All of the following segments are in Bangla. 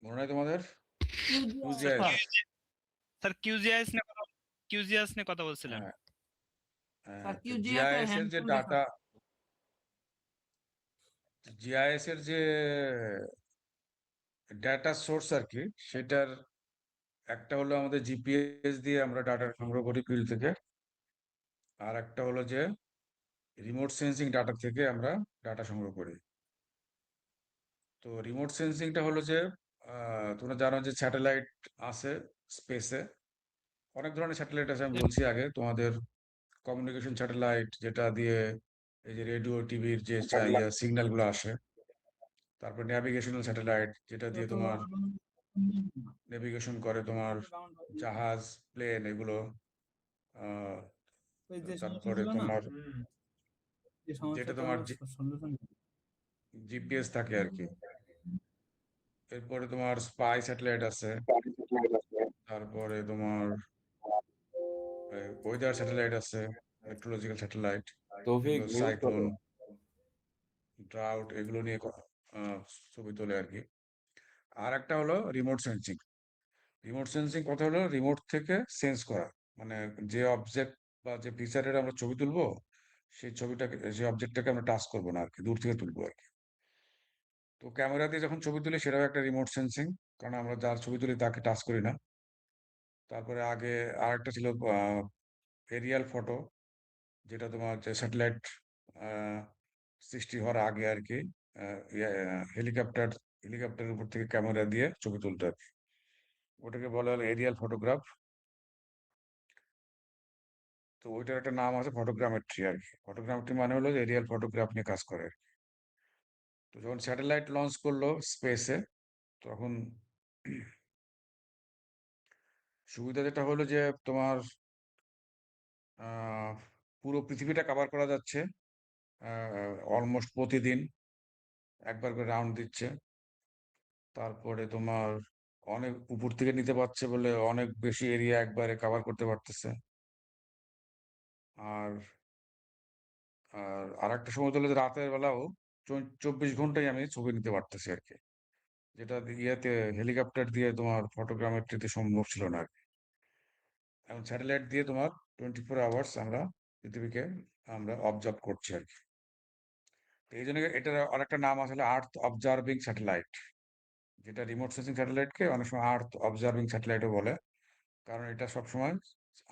মনে হয় তোমাদের স্যার QGIS? স্যার কিউজিআইএস নিয়ে কথা কিউজিআইএস নিয়ে কথা বলছিলেন। হ্যাঁ, হ্যাঁ, স্যার তো QGIS আর জিআইএস এর যে হ্যান্ডফুল লেখা। ডাটা, জিআইএস এর যে ডাটা সোর্স আর কি, সেটার একটা হলো আমাদের জিপিএস দিয়ে আমরা ডাটা সংগ্রহ করি ফিল্ড থেকে, আর একটা হলো যে রিমোট সেন্সিং ডাটা থেকে আমরা ডাটা সংগ্রহ করি। তো রিমোট সেন্সিংটা হলো যে তোমরা জানো যে স্যাটেলাইট আছে স্পেসে, অনেক ধরনের স্যাটেলাইট আছে। আমি বলছি আগে তোমাদের, কমিউনিকেশন স্যাটেলাইট যেটা দিয়ে এই যে রেডিও টিভির যে সিগন্যাল গুলো আসে, তারপর ন্যাভিগেশনাল স্যাটেলাইট যেটা দিয়ে তোমার নেভিগেশন করে তোমার জাহাজ, প্লেন এগুলো। আহ, ওই যে সমস্যা তারপরে ছিল না, তোমার যে যেটা সমস্যাটা তোমার সলিউশন। জিপিএস থাকে আর কি। এরপরে তোমার স্পাই স্যাটেলাইট আছে, তারপরে তোমার ওয়েদার স্যাটেলাইট আছে, মেট্রোলজিক্যাল স্যাটেলাইট, তৌফিক এগুলো মিউট সাইক্লোন, করো। ড্রাউট এগুলো নিয়ে ছবি তোলে আর কি। আর একটা হলো রিমোট সেন্সিং। রিমোট সেন্সিং কথা হলো রিমোট থেকে সেন্স করা, মানে যে অবজেক্ট বা যে ফিচারের আমরা ছবি তুলবো, সেই ছবিটাকে, সেই অবজেক্টটাকে আমরা টাচ করবো না আর কি, দূর থেকে তুলবো আর কি। তো ক্যামেরা দিয়ে যখন ছবি তুলি সেটাও একটা রিমোট সেন্সিং, কারণ আমরা যার ছবি তুলি তাকে টাচ করি না। তারপরে আগে আর একটা ছিল এরিয়াল ফটো, যেটা তোমার যে স্যাটেলাইট সৃষ্টি হওয়ার আগে আর কি, হেলিকপ্টার হেলিকপ্টারের উপর থেকে ক্যামেরা দিয়ে ছবি তুলতে আর কি। ওটাকে বলা হলো এরিয়াল ফটোগ্রাফ। তো ওইটার একটা নাম আছে ফটোগ্রামেট্রি আর কি। ফটোগ্রামেট্রি মানে হলো এরিয়াল ফটোগ্রাফ নিয়ে কাজ করে আর কি। তো যখন স্যাটেলাইট লঞ্চ করলো স্পেসে, তখন সুবিধা যেটা হলো যে তোমার আহ, পুরো পৃথিবীটা কভার করা যাচ্ছে অলমোস্ট প্রতিদিন একবার করে রাউন্ড দিচ্ছে। তারপরে তোমার অনেক উপর থেকে নিতে পারছে বলে অনেক বেশি এরিয়া একবারে কভার করতে পারতেছে। আর আর আরেকটা সময় হলো যে রাতের বেলাও 24 ঘন্টাই আমি ছবি নিতে পারতেছি আর কি, যেটা ইয়েতে হেলিকপ্টার দিয়ে তোমার ফটোগ্রামেট্রিতে সম্ভব ছিল না আর কি। এখন স্যাটেলাইট দিয়ে তোমার 24 আওয়ার্স আমরা পৃথিবীকে আমরা অবজার্ভ করছি আর কি। তো এই জন্য এটার আরেকটা নাম আসলে আর্থ অবজার্ভিং স্যাটেলাইট, যেটা রিমোট সেন্সিং স্যাটেলাইটকে অনেক সময় আর্থ অবজার্ভিং স্যাটেলাইটও বলে, কারণ এটা সবসময়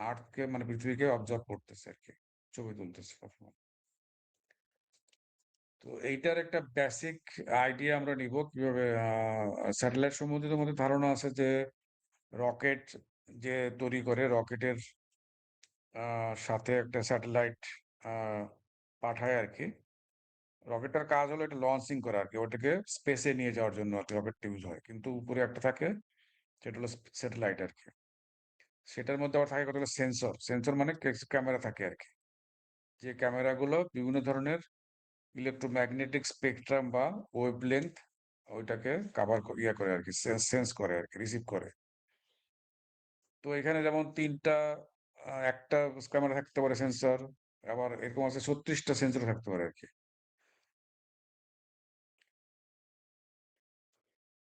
আর্থকে মানে পৃথিবীকে অবজার্ভ করতেছে আর কি, ছবি তুলতেছে সবসময়। তো এইটার একটা বেসিক আইডিয়া আমরা নিব কিভাবে স্যাটেলাইট সম্বন্ধে। তোমাদের ধারণা আছে যে রকেট যে তৈরি করে, রকেটের সাথে একটা স্যাটেলাইট পাঠায় আর কি। রকেটটার কাজ হলো এটা লঞ্চিং করা আর কি, ওটাকে স্পেসে নিয়ে যাওয়ার জন্য আর কি রকেটটা ইউজ হয়, কিন্তু উপরে একটা থাকে সেটা হলো স্যাটেলাইট আর কি। সেটার মধ্যে আবার থাকে কতগুলো সেন্সর, সেন্সর মানে ক্যামেরা থাকে আর কি, যে ক্যামেরাগুলো বিভিন্ন ধরনের ইলেকট্রোম্যাগনেটিক স্পেকট্রাম বা ওয়েভলেন্থ ওইটাকে কাভার ইয়ে করে আর কি, সেন্স করে আর কি, রিসিভ করে। তো এখানে যেমন তিনটা একটা ক্যামেরা থাকতে পারে সেন্সর, আবার এরকম আছে 36টা সেন্সর থাকতে পারে আর কি।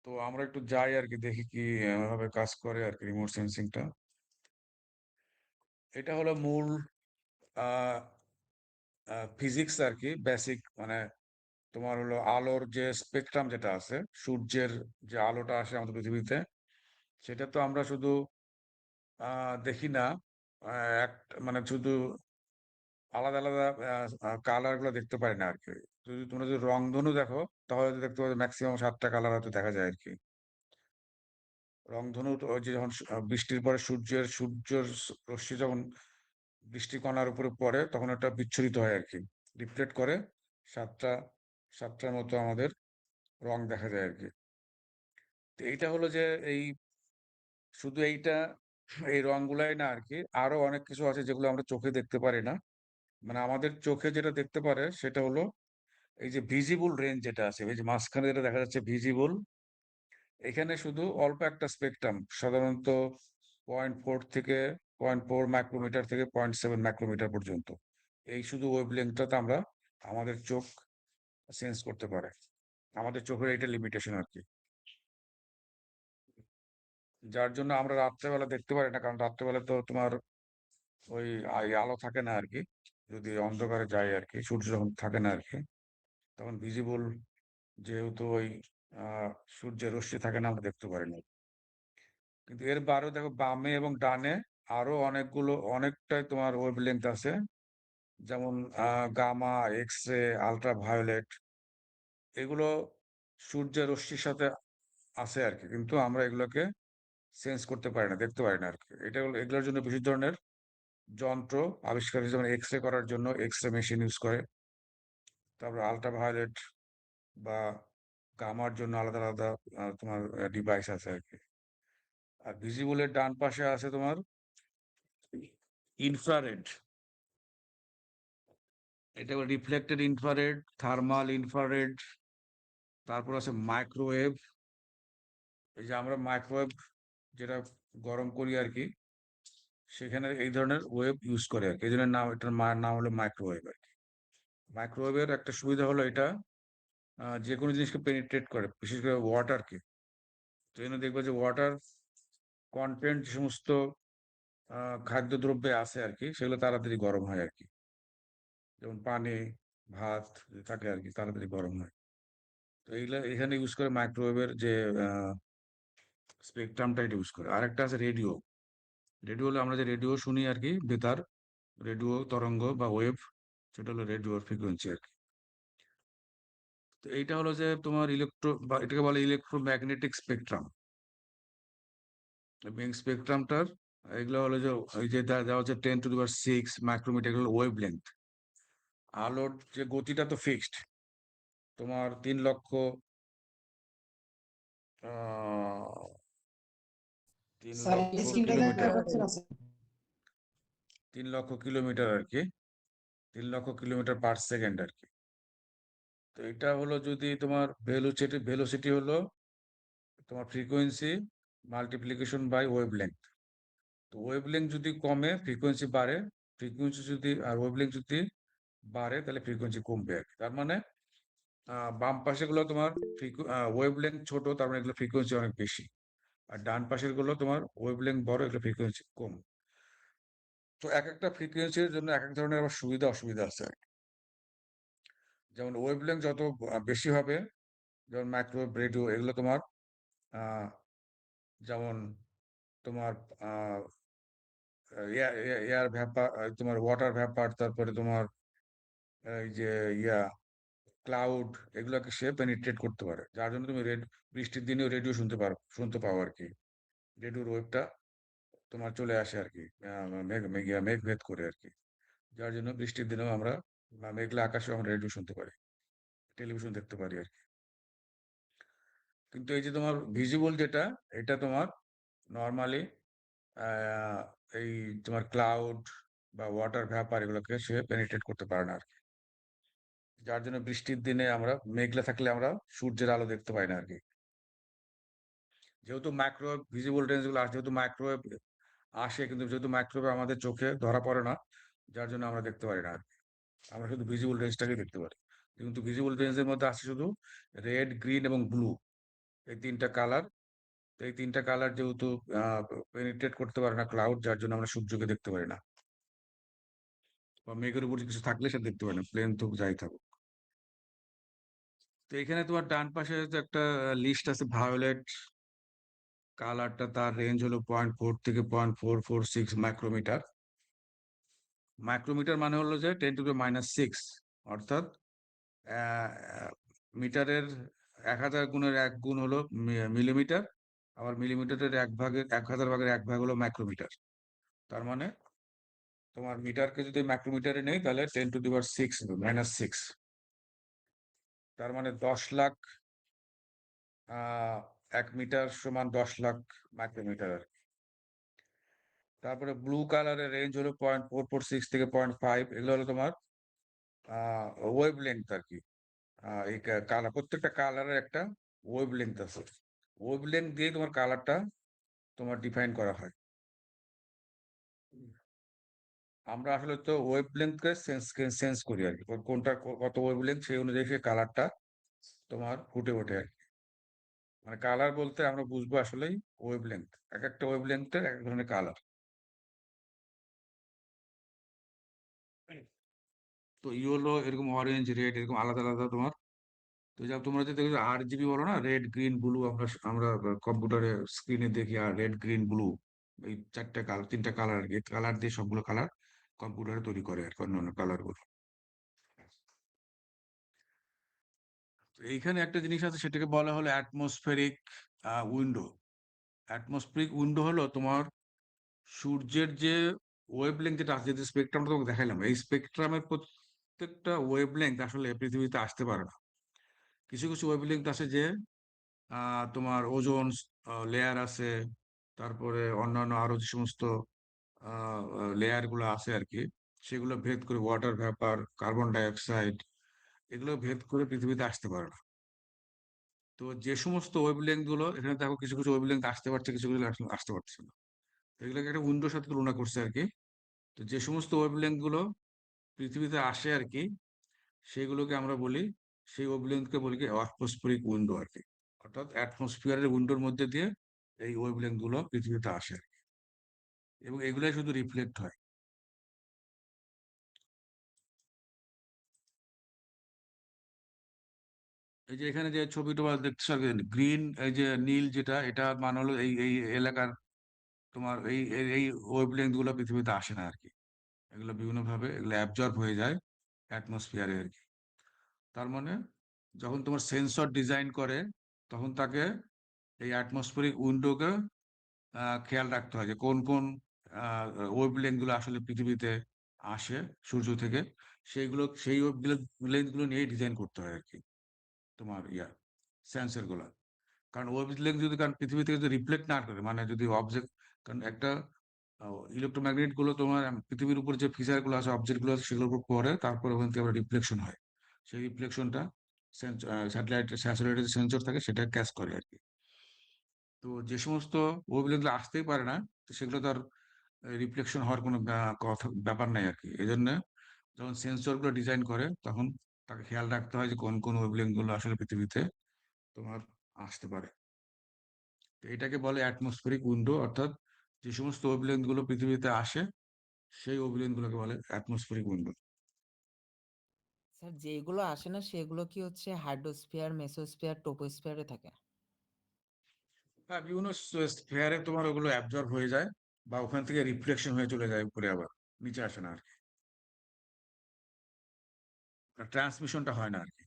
তো আমরা একটু যাই আর কি, দেখি কি ভাবে কাজ করে আর কি রিমোট সেন্সিংটা। এটা হলো মূল ফিজিক্স আর কি, বেসিক মানে তোমার হলো আলোর যে স্পেকট্রাম যেটা আছে, সূর্যের যে আলোটা আসে আমাদের পৃথিবীতে, সেটা তো আমরা শুধু দেখি না, এক মানে শুধু আলাদা আলাদা কালার গুলো দেখতে পারি না আর কি। যদি তোমরা যদি রংধনু দেখো, তাহলে তো দেখতে পাবে ম্যাক্সিমাম 7টা কালার হয়তো দেখা যায় আর কি। রংধনু তো ওই যে যখন বৃষ্টির পরে সূর্যের রশ্মি যখন বৃষ্টি কণার উপরে পড়ে, তখন এটা বিচ্ছুরিত হয় আর কি, রিফ্লেক্ট করে। সাতটা সাতটার মতো আমাদের রং দেখা যায় আর কি। তো এইটা হলো যে এই শুধু এই রংগুলাই না আর কি, আরো অনেক কিছু আছে যেগুলো আমরা চোখে দেখতে পারি না। মানে আমাদের চোখে যেটা দেখতে পারে সেটা হলো এই যে ভিজিবল রেঞ্জ যেটা আছে, এই যে মাঝখানে যেটা দেখা যাচ্ছে ভিজিবল, এখানে শুধু অল্প একটা স্পেকট্রাম, সাধারণত 0.4 থেকে 0.4 মাইক্রোমিটার থেকে 0.7 মাইক্রোমিটার পর্যন্ত, এই শুধু ওয়েভলেংথটাতে আমরা আমাদের চোখ সেন্স করতে পারে। আমাদের চোখের এটা লিমিটেশন আর কি। যার জন্য আমরা রাত্রেবেলা দেখতে পারি না, কারণ রাত্রেবেলা তো তোমার ওই আলো থাকে না আর কি, যদি অন্ধকারে যায় আর কি, সূর্য যখন থাকে না আর কি, তখন ভিজিবল, যেহেতু ওই সূর্যের রশ্মি থাকে না, আমরা দেখতে পারি না। কিন্তু এর বাইরেও দেখো বামে এবং ডানে আরো অনেকটাই তোমার ওয়েভলেংথ আছে, যেমন gamma, X ray, ultraviolet, এগুলো সূর্যের রশ্মির সাথে আছে আর কি, কিন্তু আমরা এগুলোকে সেন্স করতে পারি না, দেখতে পারি না আর কি। এগুলোর জন্য বিশেষ ধরনের যন্ত্র আবিষ্কার হয়েছে, যেমন এক্স রে করার জন্য এক্স রে মেশিন ইউজ করে, তারপর আলট্রা ভায়োলেট বা গামার জন্য আলাদা আলাদা তোমার ডিভাইস আছে আর কি। আর ভিজিবলের ডান পাশে আছে তোমার ইনফ্রারেড, এটা রিফ্লেক্টেড ইনফ্রারেড, থার্মাল ইনফ্রারেড, তারপর আছে মাইক্রোওয়েভ। এই যে আমরা মাইক্রোওয়েভ যেটা গরম করি আর কি, সেখানে এই ধরনের ওয়েভ ইউজ করে আর কি, এই জন্য নাম, এটার নাম হলো মাইক্রোওয়েভ আর কি। মাইক্রোওয়েভের একটা সুবিধা হলো এটা যে কোনো জিনিসকে পেনিট্রেট করে, বিশেষ করে ওয়াটারকে। তো এখানে দেখবে যে ওয়াটার কন্টেন্ট যে সমস্ত খাদ্যদ্রব্যে আছে আর কি, সেগুলো তাড়াতাড়ি গরম হয় আর কি, যেমন পানি, ভাত থাকে আর কি, তাড়াতাড়ি গরম হয়। তো এইগুলো এখানে ইউজ করে মাইক্রোওয়েভের যে স্পেকট্রামটা, এটা ইউজ করে। আরেকটা আছে রেডিও। রেডিও হলো আমরা যে রেডিও শুনি আর কি, বেতার, রেডিও তরঙ্গ বা ওয়েভ, সেটা হলো রেডিওর ফ্রিকোয়েন্সি আর কি। তো এইটা হলো যে তোমার বা এটাকে বলে ইলেকট্রোম্যাগনেটিক স্পেকট্রাম। এবং স্পেকট্রামটার এগুলো হলো যে ওই যে দেওয়া হচ্ছে 10⁶ মাইক্রোমিটার, এগুলো ওয়েভ লেন্থ। আলোর যে গতিটা তো ফিক্সড, তোমার 3 লক্ষ 3 স্যার লক্ষ স্ক্রিনটা কিলোমিটার, দেখা যাচ্ছে না স্যার। 3 লক্ষ কিলোমিটার আর কি, 3 লক্ষ কিলোমিটার/সেকেন্ড আর কি। তো এটা হলো যদি তোমার ভেলোসিটি হলো তোমার ফ্রিকোয়েন্সি মাল্টিপ্লিকেশন বাই ওয়েভলেংথ। তো ওয়েভলেংথ যদি কমে ফ্রিকোয়েন্সি বাড়ে, ফ্রিকোয়েন্সি যদি আর ওয়েভলেংথ যদি বাড়ে তাহলে ফ্রিকোয়েন্সি কমবে আর কি। তার মানে বাম পাশে গুলো তোমার ওয়েভলেংথ ছোট, তার মানে এগুলো ফ্রিকোয়েন্সি অনেক বেশি। আর ডান পাশের গুলো তোমার ওয়েভলেংথ বড়, এগুলো ফ্রিকোয়েন্সি কম। তো এক একটা ফ্রিকোয়েন্সির জন্য এক এক ধরনের আবার সুবিধা অসুবিধা আছে। যেমন ওয়েভলেংথ যত বেশি হবে, যেমন মাইক্রোওয়েভ, রেডিও, এগুলো তোমার আহ, যেমন তোমার এয়ার ভ্যাপার, তোমার ওয়াটার ভ্যাপার, তারপরে তোমার এই যে ইয়া ক্লাউড, এগুলোকে সে পেনিট্রেট করতে পারে, যার জন্য তুমি বৃষ্টির দিনেও রেডিও শুনতে পাও আর কি। রেডিওর ওয়েভটা তোমার চলে আসে আর কি, মেঘ ভেদ করে আর কি, যার জন্য বৃষ্টির দিনেও আমরা বা মেঘলা আকাশেও আমরা রেডিও শুনতে পারি, টেলিভিশন দেখতে পারি আর কি। কিন্তু এই যে তোমার ভিজিবল যেটা, এটা তোমার নর্মালি এই তোমার ক্লাউড বা ওয়াটার ভ্যাপার, এগুলোকে সে পেনিট্রেট করতে পারে না আর কি, যার জন্য বৃষ্টির দিনে আমরা মেঘলা থাকলে আমরা সূর্যের আলো দেখতে পাই না আর কি। যেহেতু মাইক্রোওয়েভ ভিজিবল রেঞ্জ গুলো আসে, যেহেতু মাইক্রোওয়েভ আসে, কিন্তু যেহেতু মাইক্রোওয়েভ আমাদের চোখে ধরা পড়ে না, যার জন্য আমরা দেখতে পারি না আর কি। আমরা শুধু ভিজিবল রেঞ্জটাকে দেখতে পারি। কিন্তু ভিজিবল রেঞ্জের মধ্যে আছে শুধু রেড, গ্রিন এবং ব্লু, এই 3টা কালার। এই 3টা কালার যেহেতু পেনিট্রেট করতে পারে না ক্লাউড, যার জন্য আমরা সূর্যকে দেখতে পারি না, বা মেঘের উপর কিছু থাকলে সেটা দেখতে পারি না, প্লেন তো যাই থাকুক। তো এখানে তোমার ডান পাশে যে একটা লিস্ট আছে, ভায়োলেট কালারটা, তার রেঞ্জ হলো 0.4 থেকে 0.446 মাইক্রোমিটার। মাইক্রোমিটার মানে হলো যে 10⁻⁶, অর্থাৎ মিটারের 1000 গুণের 1 গুণ হলো মিলিমিটার, আবার মিলিমিটারের 1000 ভাগের 1 ভাগ হলো মাইক্রোমিটার। তার মানে তোমার মিটারকে যদি মাইক্রোমিটারে নেই তাহলে 10⁻⁶, তার মানে 10 লাখ 1 মিটার সমান 10 লাখ মাইক্রোমিটার আর কি। তারপরে ব্লু কালারের রেঞ্জ হলো 0.446 থেকে 0.5, এগুলো হলো তোমার ওয়েভ লেন্থ আর কি। এই কালার, প্রত্যেকটা কালারের একটা ওয়েভ লেন্থ আছে, ওয়েভ লেন্থ দিয়ে তোমার কালারটা তোমার ডিফাইন করা হয়। আমরা আসলে তো ওয়েভ লেন্থকে সেন্স করি আর কি, কোনটা কত ওয়েভ লেন্থ, সেই অনুযায়ী কালারটা তোমার ফুটে ওঠে আর কি। মানে কালার বলতে আমরা বুঝবো আসলেই ওয়েভলেংথ, এক একটা ওয়েভলেংথের এক ধরনের কালার। তো ইয়েলো এরকম অরেঞ্জ রেড এরকম আলাদা আলাদা তোমার। তো যা তোমরা যে দেখো RGB বলো না, রেড গ্রিন ব্লু, আমরা কম্পিউটারে স্ক্রিনে দেখি, আর রেড গ্রিন ব্লু, এই চারটে কালার, তিনটা কালার আর কি, কালার দিয়ে সবগুলো কালার কম্পিউটারে তৈরি করে আর কি, অন্যান্য কালার গুলো। তো এইখানে একটা জিনিস আছে, সেটাকে বলা হলো অ্যাটমসফেরিক উইন্ডো। অ্যাটমসফেরিক উইন্ডো হলো তোমার সূর্যের যে ওয়েভলেংথ যেটা আছে, যে স্পেকট্রামটা তোমাকে দেখাইলাম, এই স্পেকট্রামের প্রত্যেকটা ওয়েভলেংথ আসলে পৃথিবীতে আসতে পারে না। কিছু কিছু ওয়েভলেংথ আছে যে তোমার ওজোন লেয়ার আছে, তারপরে অন্যান্য আরো যে সমস্ত লেয়ার গুলো আছে আর কি, সেগুলো ভেদ করে water vapour, carbon die oxide, এগুলো ভেদ করে পৃথিবীতে আসতে পারে না। তো যে সমস্ত ওয়েভলেংথ গুলো এখানে দেখো, কিছু কিছু ওয়েভলেংথ আসতে পারছে, কিছু কিছু আসতে পারছে না। তো এগুলোকে একটা উইন্ডোর সাথে তুলনা করছে আর কি। তো যে সমস্ত ওয়েভলেংথ গুলো পৃথিবীতে আসে আর কি, সেগুলোকে আমরা বলি, সেই ওয়েভলেংথকে বলি কি অ্যাটমসফেরিক উইন্ডো আর কি। অর্থাৎ অ্যাটমসফিয়ারের উইন্ডোর মধ্যে দিয়ে এই ওয়েভলেংথ গুলো পৃথিবীতে আসে আর কি। এবং এগুলাই শুধু রিফ্লেক্ট হয়। এই যে এখানে যে ছবিটা দেখছো, গ্রিন, এই যে নীল যেটা, এটা মানে হলো এই এই এলাকার তোমার এই এই এই ওয়েভলেংথ গুলো পৃথিবীতে আসে না আর কি। এগুলো বিভিন্ন ভাবে এগুলো অ্যাবজর্ব হয়ে যায় অ্যাটমসফিয়ারে আর কি। তার মানে যখন তোমার সেন্সর ডিজাইন করে, তখন তাকে এই অ্যাটমসফেরিক উইন্ডোকে খেয়াল রাখতে হয় যে কোন কোন ওয়েভলেংথ গুলো আসলে পৃথিবীতে আসে সূর্য থেকে, সেই ওয়েভলেংথ গুলো নিয়ে ডিজাইন করতে হয় আর কি, তোমার সেন্সর গুলো। কারণ ওয়েভলেংথ যদি, কারণ পৃথিবী থেকে যদি রিফ্লেক্ট না করে, মানে যদি অবজেক্ট, কারণ একটা ইলেকট্রোম্যাগনেট গুলো তোমার পৃথিবীর উপর যে ফিচার গুলো আছে, অবজেক্ট গুলো আছে, সেগুলোর উপর পড়ে, তারপরে ওখান থেকে আবার রিফ্লেকশন হয়। সেই রিফ্লেকশনটা স্যাটেলাইটের সেন্সর থাকে, সেটা ক্যাচ করে আর কি। তো যে সমস্ত ওয়েভলেংথ গুলো আসতেই পারে না, তো সেগুলো তার রিফ্লেকশন হওয়ার কোনো কথা ব্যাপার নাই আর কি। এই জন্য যখন সেন্সর গুলো ডিজাইন করে, তখন তাকে খেয়াল রাখতে হয় যে কোন কোন ওয়েভলেংথ গুলো আসলে পৃথিবীতে তোমার আসতে পারে। তো এটাকে বলে অ্যাটমসফেরিক উইন্ডো, অর্থাৎ যে সমস্ত ওয়েভলেংথ গুলো পৃথিবীতে আসে, সেই ওয়েভলেংথ গুলোকে বলে অ্যাটমসফেরিক উইন্ডো। স্যার যেগুলো আসে না সেগুলো কি হচ্ছে হাইড্রোস্ফিয়ার, মেসোস্ফিয়ার, টোপোস্ফিয়ারে থাকে? হ্যাঁ, বিভিন্ন স্ফিয়ারে তোমার ওগুলো অ্যাবজর্ব হয়ে যায়, বা ওখান থেকে রিফ্লেকশন হয়ে চলে যায় উপরে, আবার নিচে আসে না আর কি, ট্রান্সমিশনটা হয় না আর কি।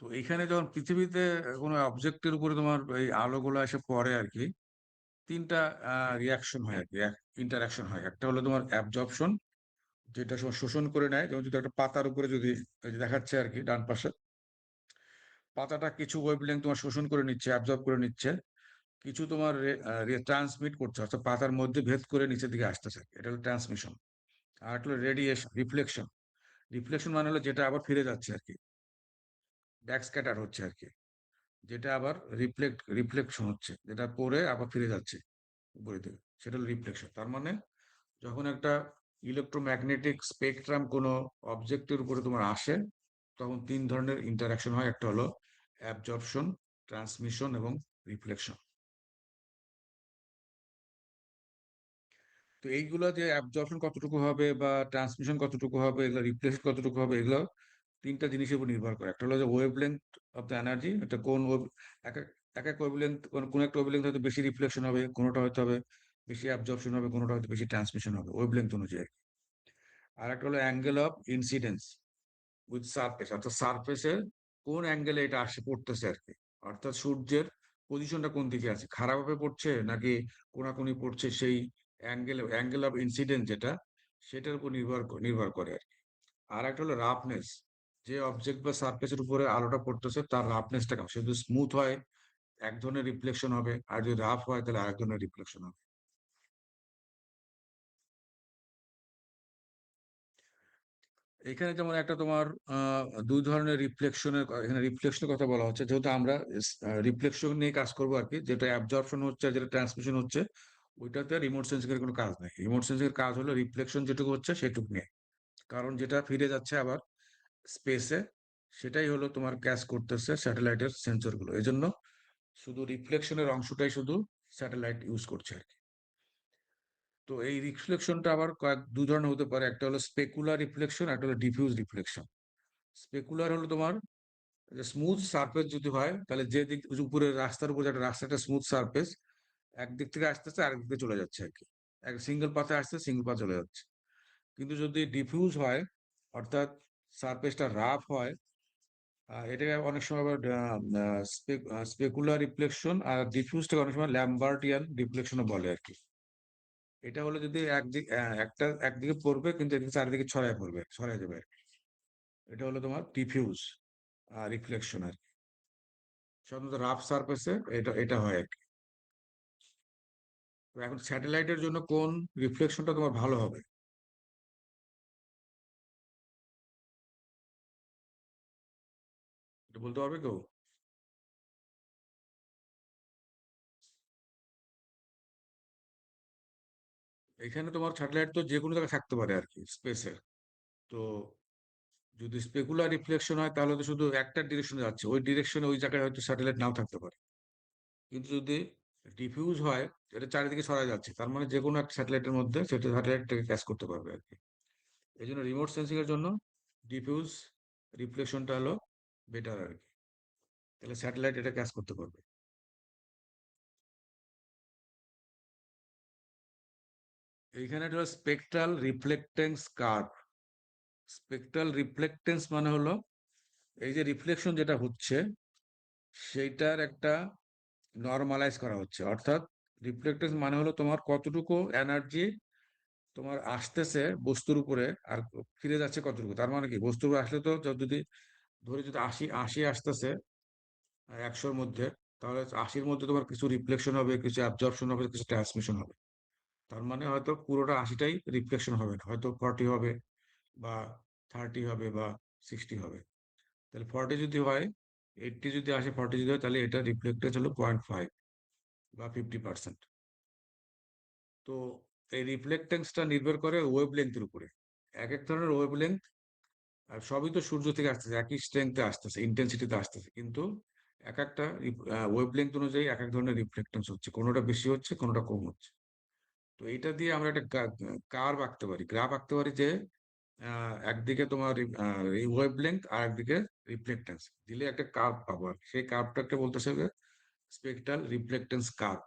তো এইখানে যখন পৃথিবীতে কোনো অবজেক্টের উপরে তোমার এই আলোগুলো এসে পড়ে আর কি, তিনটা রিয়াকশন হয় আর কি, ইন্টারাকশন হয়। একটা হলো তোমার অ্যাবজর্পশন, যেটা শোষণ করে নেয়। যেমন যদি একটা পাতার উপরে যদি, এই যে দেখাচ্ছে আর কি ডান পাশে, পাতাটা কিছু ওয়েভলেংথ তোমার শোষণ করে নিচ্ছে, অ্যাবজর্ব করে নিচ্ছে, কিছু তোমার ট্রান্সমিট করছে, অর্থাৎ পাতার মধ্যে ভেদ করে নিচের দিকে আসতেছে, এটা হলো ট্রান্সমিশন। আর একটা হলো রেডিয়েশন, রিফ্লেকশন। রিফ্লেকশন মানে হলো যেটা আবার ফিরে যাচ্ছে আর কি, ব্যাক স্ক্যাটার হচ্ছে আর কি, যেটা আবার রিফ্লেকশন হচ্ছে, যেটা পরে আবার ফিরে যাচ্ছে উপরের দিকে, সেটা হলো রিফ্লেকশন। তার মানে যখন একটা ইলেকট্রোম্যাগনেটিক স্পেকট্রাম কোনো অবজেক্টের উপরে তোমার আসে, তখন তিন ধরনের ইন্টারাকশন হয়। একটা হলো অ্যাবজর্পশন, ট্রান্সমিশন এবং রিফ্লেকশন। তো এইগুলো যে অ্যাবজর্পশন কতটুকু হবে বা ট্রান্সমিশন কতটুকু হবে, এগুলো রিফ্লেকশন কতটুকু হবে, এগুলো তিনটা জিনিসের উপর নির্ভর করে। একটা হলো যে ওয়েভলেংথ অফ দ্য এনার্জি, এটা কোন এক এক এক এক ওয়েভলেংথ, কোন একটা ওয়েভলেংথ হয়তো বেশি রিফ্লেকশন হবে, কোনোটা হয়তো হবে বেশি অ্যাবজর্পশন হবে, কোনোটা হয়তো বেশি ট্রান্সমিশন হবে ওয়েভলেংথ অনুযায়ী। আর একটা হলো angle of incidence with surface, অর্থাৎ সারফেসে কোন অ্যাঙ্গেলে এটা আসে পড়তেছে আর কি, অর্থাৎ সূর্যের পজিশনটা কোন দিকে আছে, খারাপভাবে পড়ছে নাকি কোনাকুনি পড়ছে, সেই অ্যাঙ্গেল অফ ইনসিডেন্স যেটা, সেটার উপর নির্ভর করে আর কি। আর একটা হলো রাফনেস, যে অবজেক্ট বা সারফেসের উপরে আলোটা পড়তেছে তার রাফনেসটা কেমন, সে যদি স্মুথ হয় এক ধরনের রিফ্লেকশন হবে, আর যদি রাফ হয় তাহলে আরেক ধরনের রিফ্লেকশন হবে। এখানে যেমন একটা তোমার দুই ধরনের এখানে রিফ্লেকশনের কথা বলা হচ্ছে, যেহেতু আমরা রিফ্লেকশন নিয়ে কাজ করবো আর কি, যেটা অ্যাবজর্পশন হচ্ছে আর যেটা ট্রান্সমিশন হচ্ছে, ওইটাতে রিমোট সেন্সিং এর কোনো কাজ নেই। রিমোট সেন্সিং এর কাজ হলো রিফ্লেকশন যেটুকু হচ্ছে সেটুকু নিয়ে, কারণ যেটা ফিরে যাচ্ছে আবার স্পেসে, সেটাই হলো তোমার ক্যাচ করতেছে স্যাটেলাইটের সেন্সরগুলো। এই জন্য শুধু রিফ্লেকশনের অংশটাই শুধু স্যাটেলাইট ইউজ করছে আর কি। তো এই রিফ্লেকশনটা আবার দু ধরনের হতে পারে, একটা হলো স্পেকুলার রিফ্লেকশন, একটা হলো ডিফিউজ রিফ্লেকশন। স্পেকুলার হলো তোমার স্মুথ সারফেস যদি হয়, তাহলে যে দিক উপরে রাস্তার উপর একটা রাস্তাটা স্মুথ সারফেস, একদিক থেকে আসতেছে আরেক দিকে চলে যাচ্ছে আর কি, এক সিঙ্গেল পাথে আসছে সিঙ্গেল পাথ চলে যাচ্ছে। কিন্তু যদি ডিফিউজ হয়, অর্থাৎ সারফেসটা রাফ হয়, এটাকে অনেক সময় আবার স্পেকুলার রিফ্লেকশন আর ডিফিউজটাকে অনেক সময় ল্যাম্বার্টিয়ান রিফ্লেকশনও বলে আর কি। এটা হলো যদি একদিকে পড়বে কিন্তু এদিকে চারিদিকে ছড়ায় পড়বে, ছড়ায় যাবে আর কি। এটা হলো তোমার ডিফিউজ রিফ্লেকশন আর কি। সাধারণত রাফ সারফেসে এটা এটা হয় আর কি। তো এখন স্যাটেলাইটের জন্য কোন রিফ্লেকশনটা তোমার ভালো হবে, এটা বলতে পারবে কেউ? এখানে তোমার স্যাটেলাইট তো যে কোনো জায়গায় থাকতে পারে আর কি স্পেসে। তো যদি স্পেকুলার রিফ্লেকশন হয় তাহলে তো শুধু একটা ডিরেকশনে যাচ্ছে, ওই ডিরেকশনে ওই জায়গায় হয়তো স্যাটেলাইট নাও থাকতে পারে। কিন্তু যদি ডিফিউজ হয়, এটা চারিদিকে ছড়া যাচ্ছে, তার মানে যে কোনো একটা স্যাটেলাইটের মধ্যে সেটা স্যাটেলাইটটাকে ক্যাচ করতে পারবে আর কি। এই জন্য রিমোট সেন্সিং এর জন্য ডিফিউজ রিফ্লেকশনটা হলো বেটার আর কি, তাহলে স্যাটেলাইট এটা ক্যাচ করতে পারবে। এইখানে একটা স্পেকট্রাল রিফ্লেক্টেন্স কার্ভ। স্পেকট্রাল রিফ্লেক্টেন্স মানে হলো এই যে রিফ্লেকশন যেটা হচ্ছে সেইটার একটা নর্মালাইজ করা হচ্ছে, অর্থাৎ রিফ্লেক্টেন্স মানে হলো তোমার কতটুকু এনার্জি তোমার আসতেছে বস্তুর উপরে আর ফিরে যাচ্ছে কতটুকু। তার মানে কি, বস্তুর উপরে আসলে তো যদি ধরে যদি ৮০ আসতেছে ১০০-র মধ্যে, তাহলে ৮০-র মধ্যে তোমার কিছু রিফ্লেকশন হবে, কিছু অ্যাবজর্পশন হবে, কিছু ট্রান্সমিশন হবে। তার মানে হয়তো পুরোটা ৮০টাই রিফ্লেকশন হবে না, হয়তো 40 হবে বা 30 হবে বা 60 হবে। তাহলে 40 যদি হয়, 80 যদি আসে, 40 যদি হয়, তাহলে এটা রিফ্লেক্টেড হলো 0.5 বা 50%। তো এই রিফ্লেক্টেন্সটা নির্ভর করে ওয়েভ লেন্থের উপরে। এক এক ধরনের ওয়েভ লেন্থ, আর সবই তো সূর্য থেকে আসতেছে, একই স্ট্রেংথে আসতেছে, ইন্টেন্সিটিতে আসতেছে, কিন্তু এক একটা ওয়েভ লেন্থ অনুযায়ী এক এক ধরনের রিফ্লেক্টেন্স হচ্ছে, কোনোটা বেশি হচ্ছে কোনোটা কম হচ্ছে। তো এইটা দিয়ে আমরা একটা কার্ভ আঁকতে পারি, গ্রাফ আঁকতে পারি যে একদিকে তোমার এই ওয়েভ লেন্থ আর একদিকে রিফ্লেক্টেন্স দিলে একটা কার্ভ পাবো, আর সেই কার্ভটাকে বলতেছে স্পেকট্রাল রিফ্লেক্টেন্স কার্ভ।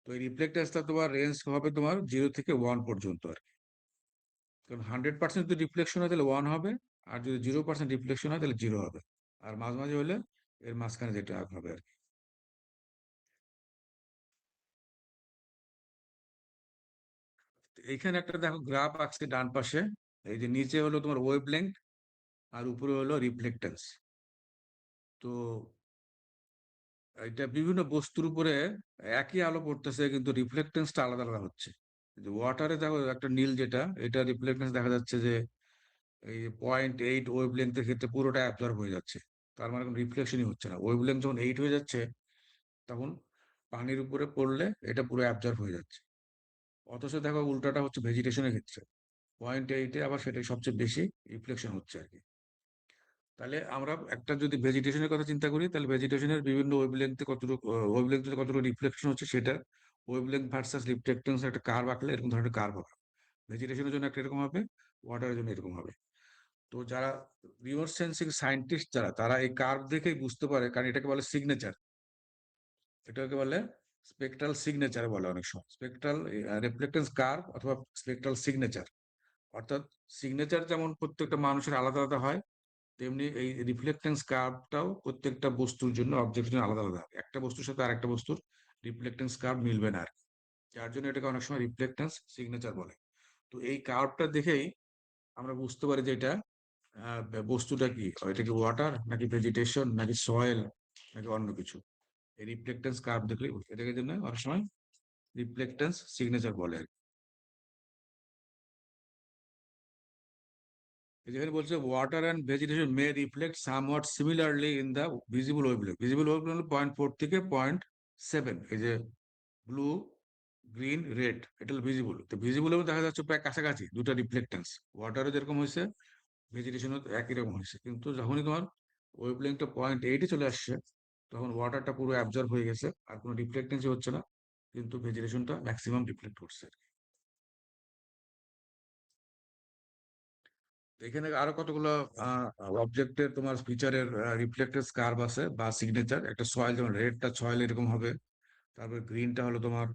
তো এই রিফ্লেক্টেন্সটা তোমার রেঞ্জ হবে তোমার 0 থেকে 1 পর্যন্ত আর কি। কারণ 100% যদি রিফ্লেকশন হয় তাহলে 1 হবে, আর যদি 0% রিফ্লেকশন হয় তাহলে 0 হবে, আর মাঝামাঝি হলে এর মাঝখানে যেটা হবে আর কি। এইখানে একটা দেখো গ্রাফ আঁকছে ডান পাশে, এই যে নিচে হলো তোমার ওয়েভ লেন্থ আর উপরে হলো রিফ্লেক্টেন্স। তো এটা বিভিন্ন বস্তুর উপরে একই আলো পড়তেছে কিন্তু রিফ্লেক্টেন্সটা আলাদা আলাদা হচ্ছে। যে ওয়াটারে দেখো একটা নীল, যেটা এটা রিফ্লেক্টেন্স দেখা যাচ্ছে যে এই 0.8 ওয়েভ লেন্থের ক্ষেত্রে পুরোটা অ্যাবজর্ব হয়ে যাচ্ছে, তার মানে কোনো রিফ্লেকশনই হচ্ছে না। ওয়েভ লেন্থ যখন 8 হয়ে যাচ্ছে তখন পানির উপরে পড়লে এটা পুরো অ্যাবজর্ব হয়ে যাচ্ছে। অথচ দেখো উল্টাটা হচ্ছে ভেজিটেশনের ক্ষেত্রে, 0.8-এ আবার সেটাই সবচেয়ে বেশি রিফ্লেকশন হচ্ছে আর কি। তাহলে আমরা একটা যদি ভেজিটেশনের কথা চিন্তা করি, তাহলে ভেজিটেশনের বিভিন্ন ওয়েভলেংথে কতটুকু রিফ্লেকশন হচ্ছে, সেটা ওয়েভলেংথ ভার্সাস রিফ্লেক্টেন্স একটা কার্ভ আঁকলে এরকম ধরনের কার্ভ হবে। ভেজিটেশনের জন্য একটা এরকম হবে, ওয়াটারের জন্য এরকম হবে। তো যারা রিমোট সেন্সিং সায়েন্টিস্ট যারা, তারা এই কার্ভ দেখেই বুঝতে পারে, কারণ এটাকে বলে সিগনেচার, এটাকে বলে স্পেকট্রাল সিগনেচার বলে অনেক সময়, স্পেকট্রাল রিফ্লেক্টেন্স কার্ভ অথবা স্পেকট্রাল সিগনেচার। অর্থাৎ সিগনেচার যেমন প্রত্যেকটা মানুষের আলাদা আলাদা হয়, তেমনি এই রিফ্লেক্টেন্স কার্ভটাও প্রত্যেকটা বস্তুর জন্য, অবজেক্টের জন্য আলাদা আলাদা। একটা বস্তুর সাথে আরেকটা বস্তুর রিফ্লেক্টেন্স কার্ভ মিলবে না আর কি। যার জন্য এটাকে অনেক সময় রিফ্লেক্টেন্স সিগনেচার বলে। তো এই কার্ভটা দেখেই আমরা বুঝতে পারি যে এটা বস্তুটা কি, এটা কি ওয়াটার নাকি ভেজিটেশন নাকি সয়েল নাকি অন্য কিছু। এই রিফ্লেক্টেন্স কার্ভ দেখলেই এটাকে জন্য অনেক সময় রিফ্লেক্টেন্স সিগনেচার বলে আর কি। যেখানে বলছে water and vegetation May reflect somewhat similarly in the visible wavelength. Visible wavelength হলো 0.4 থেকে 0.7, এই যে ব্লু গ্রিন রেড, এটা হলো ভিজিবল। তো ভিজিবল দেখা যাচ্ছে প্রায় কাছাকাছি দুটো রিফ্লেক্টেন্স, ওয়াটারও যেরকম হয়েছে ভেজিটেশনও একই রকম হয়েছে, কিন্তু যখনই তোমার ওয়েভলেংথটা 0.8-এ চলে আসছে, তখন ওয়াটারটা পুরো অ্যাবজর্ব হয়ে গেছে, আর কোনো রিফ্লেক্টেন্সই হচ্ছে না, কিন্তু ভেজিটেশনটা ম্যাক্সিমাম রিফ্লেক্ট করছে। এখানে আরো কতগুলো অবজেক্টের তোমার ফিচারের রিফ্লেক্টেড কার্ভ আছে বা সিগনেচার। একটা সয়েল, যেমন রেডটা সয়েল এরকম হবে, তারপর গ্রিনটা হলো তোমার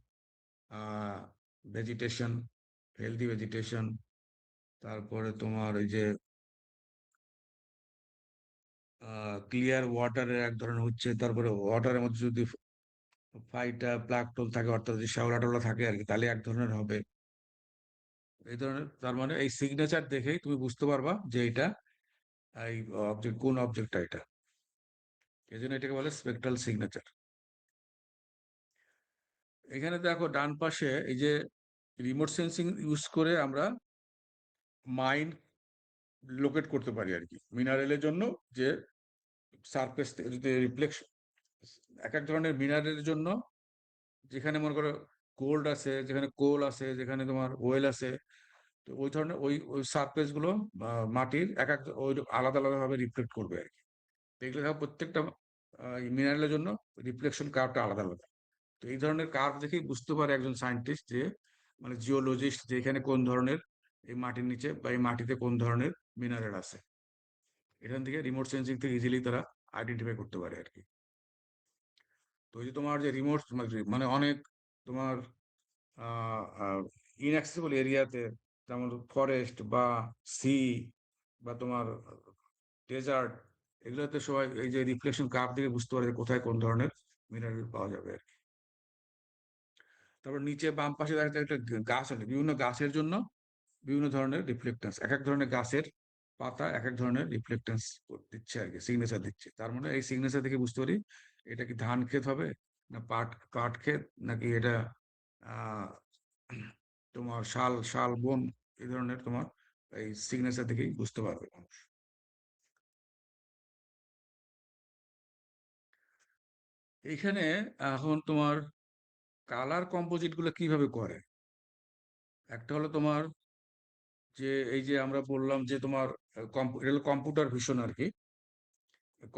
ভেজিটেশন, হেলদি ভেজিটেশন, তারপরে তোমার ওই যে ক্লিয়ার ওয়াটারের এক ধরনের হচ্ছে, তারপরে ওয়াটারের মধ্যে যদি ফাইটা প্লাকটন থাকে, অর্থাৎ যদি শ্যাওলা টেওলা থাকে আর কি, তাহলে এক ধরনের হবে। এই ধরনের, তার মানে এই সিগনেচার দেখেই তুমি বুঝতে পারবা যে এটা এই অবজেক্ট, কোন অবজেক্টটা এটা। এই জন্য এটাকে বলে স্পেকট্রাল সিগনেচার। এখানে দেখো ডান পাশে এই যে রিমোট সেন্সিং ইউজ করে আমরা মাইন লোকেট করতে পারি আর কি, মিনারেলের জন্য। যে সারফেস যদি রিফ্লেকশন, এক এক ধরনের মিনারেলের জন্য, যেখানে মনে করো গোল্ড আছে, যেখানে কোল আছে, যেখানে তোমার ওয়েল আছে, তো ওই ধরনের ওই ওই সারফেস গুলো মাটির এক এক ওই আলাদা আলাদা ভাবে রিফ্লেক্ট করবে আর কি। দেখলে দেখো প্রত্যেকটা মিনারেলের জন্য রিফ্লেকশন কার্ভটা আলাদা আলাদা। তো এই ধরনের কার্ভ দেখেই বুঝতে পারে একজন সায়েন্টিস্ট, যে মানে জিওলজিস্ট, যে এখানে কোন ধরনের এই মাটির নিচে বা এই মাটিতে কোন ধরনের মিনারেল আছে। এখান থেকে রিমোট সেন্সিং থেকে ইজিলি তারা আইডেন্টিফাই করতে পারে আর কি। তো এই যে তোমার যে রিমোট, মানে অনেক তোমার ইনঅ্যাক্সেসিবল এরিয়াতে, যেমন ফরেস্ট বা সি বা তোমার ডেজার্ট, এগুলোতে সবাই এই যে রিফ্লেকশন কার্ভ থেকে বুঝতে পারে যে কোথায় কোন ধরনের মিনারেল পাওয়া যাবে আর কি। তারপর নিচে বাম পাশে দেখা যায় একটা গাছ আছে, বিভিন্ন গাছের জন্য বিভিন্ন ধরনের রিফ্লেক্টেন্স, এক এক ধরনের গাছের পাতা এক এক ধরনের রিফ্লেক্টেন্স দিচ্ছে আর কি, সিগনেচার দিচ্ছে। তার মানে এই সিগনেচার থেকে বুঝতে পারি এটা কি ধান ক্ষেত হবে, না পাট পাট ক্ষেত, নাকি এটা আহ তোমার শাল শাল বন। এই ধরনের তোমার এই সিগনেচার থেকেই বুঝতে পারবে মানুষ। এইখানে এখন তোমার কালার কম্পোজিট গুলো কিভাবে করে, একটা হলো তোমার যে এই যে আমরা বললাম যে তোমার কম্পিউটার ভিশন আর কি।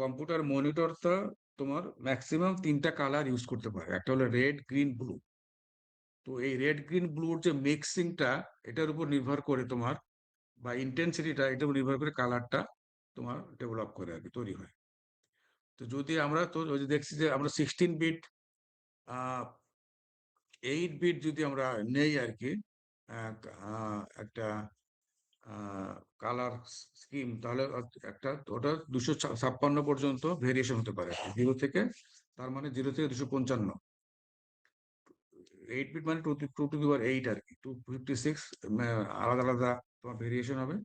কম্পিউটার মনিটরটা তোমার ম্যাক্সিমাম 3টা কালার ইউজ করতে পারে, একটা হলো রেড, গ্রিন, ব্লু। তো এই রেড, গ্রিন, ব্লুর যে মিক্সিংটা, এটার উপর নির্ভর করে তোমার, বা ইন্টেন্সিটিটা, এটার উপর নির্ভর করে কালারটা তোমার ডেভেলপ করে আর কি, তৈরি হয়। তো যদি আমরা তো ওই যে দেখছি যে আমরা 16 বিট 8 বিট যদি আমরা নেই আর কি, একটা কালার স্কিম, তাহলে একটা ওটা 256 পর্যন্ত ভেরিয়েশন হতে পারে, 0 থেকে, তার মানে 0 থেকে 255। 8 বিট মানে 2 টু দি পাওয়ার 8 আর কি, 256 আলাদা আলাদা তোমার ভেরিয়েশন হবে।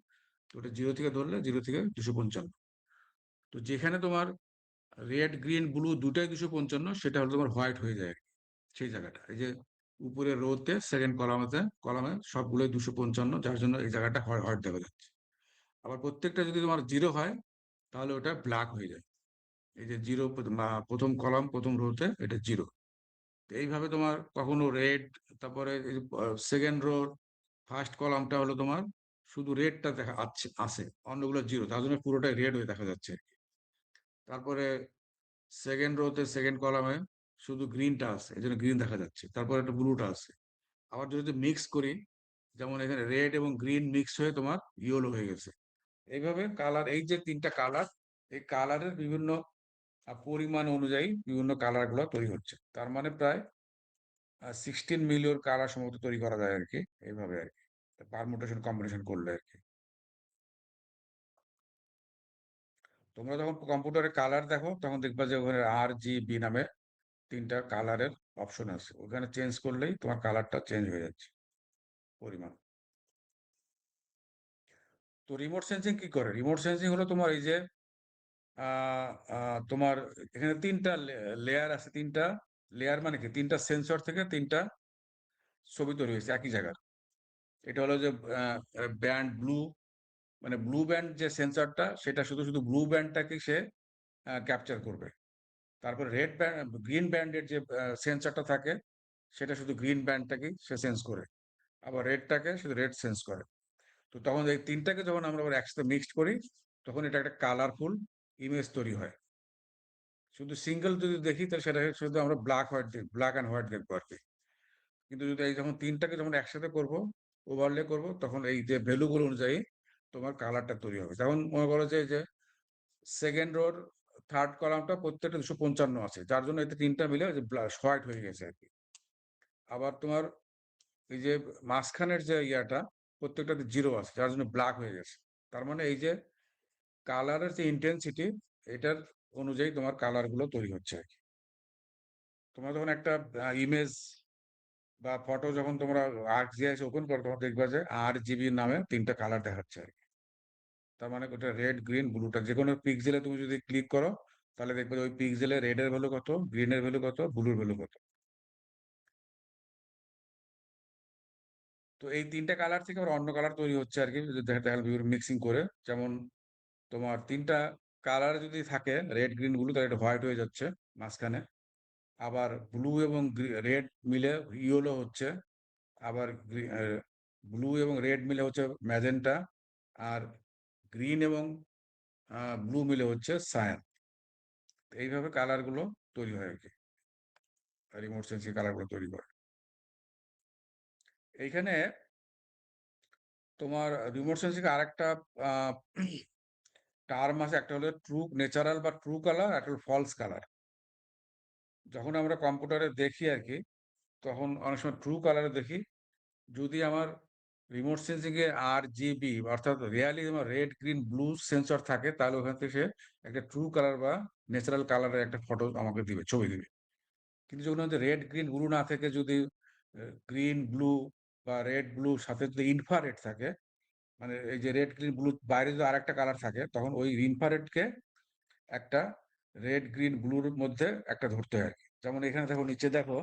তো ওটা 0 থেকে ধরলে 0 থেকে 255। তো যেখানে তোমার রেড, গ্রিন, ব্লু দুটাই 255, সেটা হলো তোমার হোয়াইট হয়ে যায় আর কি, সেই জায়গাটা। এই যে উপরে রোতে সেকেন্ড কলামে সবগুলোই 255, যার জন্য এই জায়গাটা হোয়াইট দেখা যাচ্ছে। আবার প্রত্যেকটা যদি তোমার 0 হয়, তাহলে ওটা ব্ল্যাক হয়ে যায়। এই যে 0 প্রথম কলাম প্রথম রোতে এটা 0। এইভাবে তোমার কখনো রেড, তারপরে সেকেন্ড রো ফার্স্ট কলামটা হলো তোমার শুধু রেডটা দেখা আছে, অন্যগুলো 0, তার জন্য পুরোটাই রেড হয়ে দেখা যাচ্ছে আর কি। তারপরে সেকেন্ড রোতে সেকেন্ড কলামে শুধু গ্রিনটা আছে, এই জন্য গ্রিন দেখা যাচ্ছে, তারপরে একটা ব্লুটা আছে। আবার যদি মিক্স করি, যেমন এখানে রেড এবং গ্রিন মিক্স হয়ে তোমার ইয়েলো হয়ে গেছে। এইভাবে কালার, এই যে 3টা কালার, এই কালারের বিভিন্ন পরিমাণ অনুযায়ী বিভিন্ন কালার গুলো তৈরি হচ্ছে। তার মানে প্রায় 16 মিলিয়ন কালার সম্ভবত তৈরি করা যায় আর কি, এইভাবে আর কি, পারমুটেশন কম্বিনেশন করলে আর কি। তোমরা যখন কম্পিউটারে কালার দেখো, তখন দেখবা যে ওখানে RGB নামে 3টা কালারের অপশন আছে, ওখানে চেঞ্জ করলেই তোমার কালারটা চেঞ্জ হয়ে যাচ্ছে পরিমাণ। তো রিমোট সেন্সিং কি করে? রিমোট সেন্সিং হলো তোমার এই যে তোমার এখানে 3টা লেয়ার আছে, 3টা লেয়ার মানে কি 3টা সেন্সর থেকে 3টা ছবি তৈরি হয়েছে একই জায়গার। এটা হলো যে ব্যান্ড ব্লু, মানে ব্লু ব্যান্ড যে সেন্সরটা, সেটা শুধু শুধু ব্লু ব্যান্ডটাকে সে ক্যাপচার করবে। তারপরে রেড ব্যান্ড, গ্রিন ব্যান্ডের যে সেন্সরটা থাকে, সেটা শুধু গ্রিন ব্যান্ডটাকেই সে সেন্স করে। আবার রেডটাকে শুধু রেড সেন্স করে। তো তখন এই তিনটাকে যখন আমরা আবার একসাথে মিক্সড করি তখন এটা একটা কালারফুল ইমেজ তৈরি হয়। শুধু সিঙ্গেল যদি দেখি তাহলে সেটা শুধু আমরা ব্ল্যাক অ্যান্ড হোয়াইট দেখবো আর কি। কিন্তু যদি এই যখন তিনটাকে যখন একসাথে করব, ওভারলে করব, তখন এই যে ভ্যালুগুলো অনুযায়ী তোমার কালারটা তৈরি হবে। যেমন মনে করো যে সেকেন্ড রোর থার্ড কলামটা প্রত্যেকটা 255 আছে, যার জন্য এতে তিনটা মিলে যে হোয়াইট হয়ে গেছে আর কি। আবার তোমার এই যে মাঝখানের যে ইয়াটা প্রত্যেকটাতে 0 আছে, যার জন্য ব্ল্যাক হয়ে গেছে। তার মানে এই যে কালারের যে ইন্টেন্সিটি, এটার অনুযায়ী তোমার কালারগুলো তৈরি হচ্ছে আর কি। তোমরা যখন একটা ইমেজ বা ফটো যখন তোমরা ArcGIS ওপেন করো তখন দেখবা যে RGB নামে তিনটা কালার দেখাচ্ছে আর কি। তার মানে ওটা রেড, গ্রিন, ব্লুটা যে কোনো পিক্সেলে তুমি যদি ক্লিক করো তাহলে দেখবে যে ওই পিক্সেলে রেডের ভ্যালু কত, গ্রিনের ভ্যালু কত, ব্লুর ভ্যালু কত। তো এই তিনটা কালার থেকে আবার অন্য কালার তৈরি হচ্ছে আর কি, দেখা মিক্সিং করে। যেমন তোমার তিনটা কালার যদি থাকে রেড, গ্রিন, ব্লু, তাহলে এটা হোয়াইট হয়ে যাচ্ছে মাঝখানে। আবার ব্লু এবং রেড মিলে ইয়েলো হচ্ছে। আবার ব্লু এবং রেড মিলে হচ্ছে ম্যাজেন্টা। আর গ্রিন এবং ব্লু মিলে হচ্ছে সায়ান। এইভাবে কালারগুলো তৈরি হয় আর কি, রিমোট সেন্সিং কালারগুলো তৈরি করে। এইখানে তোমার রিমোট সেন্সিং আরেকটা টার্ম আছে, একটা হলো ট্রু ন্যাচারাল বা ট্রু কালার, একটা হলো ফলস কালার। যখন আমরা কম্পিউটারে দেখি আর কি, তখন অনেক সময় ট্রু কালারে দেখি। যদি আমার রিমোট সেন্সিং এ RGB অর্থাৎ রিয়ালি আমার রেড, গ্রিন, ব্লু সেন্সর থাকে, তাহলে ওখান থেকে সে একটা ট্রু কালার বা ন্যাচারাল কালারের একটা ফটো আমাকে দিবে, ছবি দিবে। কিন্তু যখন হচ্ছে রেড, গ্রিন, ব্লু না থেকে যদি গ্রিন, ব্লু বা রেড, ব্লু সাথে যদি ইনফ্রারেড থাকে, মানে এই যে রেড, গ্রিন, ব্লু বাইরে যদি আরেকটা কালার থাকে, তখন ওই ইনফ্রারেডকে একটা রেড, গ্রিন, ব্লুর মধ্যে একটা ধরতে হয় আর কি। যেমন এখানে দেখো, নিচে দেখো,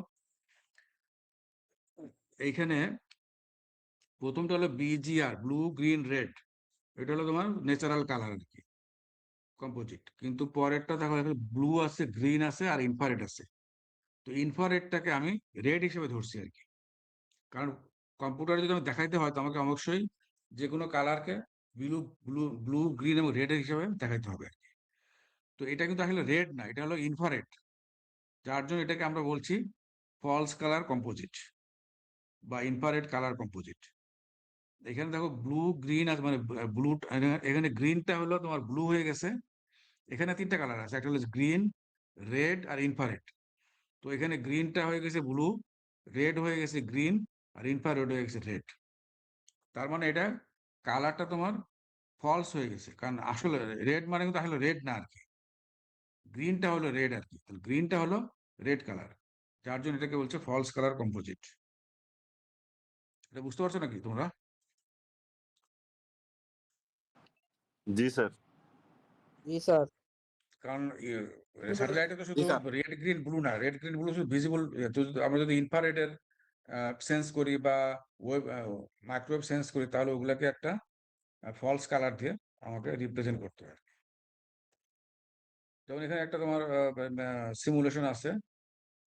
এইখানে প্রথমটা হলো BGR, ব্লু, গ্রিন, রেড। এটা হলো তোমার ন্যাচারাল কালার আর কি, কম্পোজিট। কিন্তু পরেরটা দেখো, এখানে ব্লু আছে, গ্রিন আছে আর ইনফ্রারেড আছে। তো ইনফ্রারেডটাকে আমি রেড হিসেবে ধরছি আর কি। কারণ কম্পিউটারে যদি আমি দেখাইতে হয় তো আমাকে অবশ্যই যে কোনো কালারকে ব্লু ব্লু ব্লু গ্রিন এবং রেড হিসেবে দেখাইতে হবে আর কি। তো এটা কিন্তু আসলে রেড না, এটা হলো ইনফ্রারেড, যার জন্য এটাকে আমরা বলছি ফলস কালার কম্পোজিট বা ইনফ্রারেড কালার কম্পোজিট। এখানে দেখো ব্লু, গ্রিন আছে, মানে ব্লু, এখানে গ্রিনটা হলো তোমার ব্লু হয়ে গেছে। এখানে তিনটা কালার আছে, একটা হলো গ্রিন, রেড আর ইনফ্রারেড। তো এখানে গ্রিনটা হয়ে গেছে ব্লু, রেড হয়ে গেছে গ্রিন, আর ইনফ্রারেড হয়ে গেছে রেড। তার মানে এটা কালারটা তোমার ফলস হয়ে গেছে, কারণ আসলে রেড মানে কিন্তু আসলে রেড না আর কি। গ্রিনটা হলো রেড আর কি, তাহলে গ্রিনটা হলো রেড কালার, যার জন্য এটাকে বলছে ফলস কালার কম্পোজিট। এটা বুঝতে পারছো নাকি তোমরা? জি স্যার। জি স্যার। কারণ স্যাটেলাইটে তো শুধু স্যার। রেড, গ্রিন, ব্লু না, রেড, গ্রিন, ব্লু শুধু ভিজিবল। আমরা যদি ইনফ্রারেডের সেন্স করি বা ওয়েব মাইক্রোওয়েভ সেন্স করি, তাহলে ওগুলাকে একটা ফলস কালার দিয়ে আমাকে রিপ্রেজেন্ট করতে হয়। যেমন এখানে একটা তোমার সিমুলেশন আছে।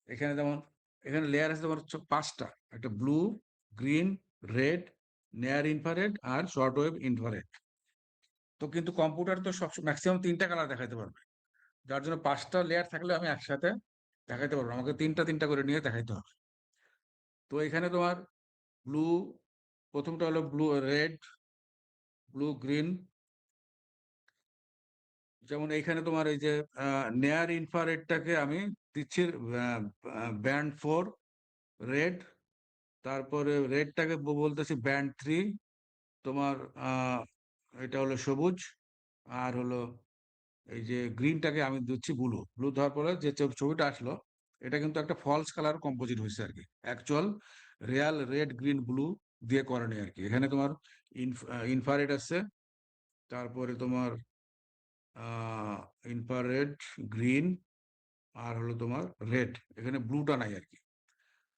এখানে যেমন এখানে লেয়ার আছে তোমার 5টা, একটা blue, green, red, near infrared আর শর্ট ওয়েভ ইনফ্রারেড। তো কিন্তু কম্পিউটার তো সব ম্যাক্সিমাম 3টা কালার দেখাতে পারবে, যার জন্য 5টা লেয়ার থাকলে আমি একসাথে দেখাইতে পারবো, আমাকে 3টা করে নিয়ে দেখাইতে হবে। তো এখানে তোমার ব্লু, প্রথমটা হলো ব্লু, রেড, ব্লু, গ্রিন। যেমন এইখানে তোমার এই যে নেয়ার ইনফ্রারেডটাকে আমি দিচ্ছি ব্যান্ড 4 রেড, তারপরে রেডটাকে বলতেছি ব্যান্ড 3 তোমার, এটা হলো সবুজ। আর হলো এই যে গ্রিনটাকে আমি দিচ্ছি ব্লু। ব্লু দেওয়ার পরে যে ছবিটা আসলো, এটা কিন্তু একটা ফলস কালার কম্পোজিট হয়েছে আর কি, actual Real red, green, blue দিয়ে করেনি আর কি। এখানে তোমার ইনফ্রারেড আছে, তারপরে তোমার ইনফ্রারেড, গ্রিন, আর হলো তোমার রেড। এখানে ব্লুটা নাই আর কি,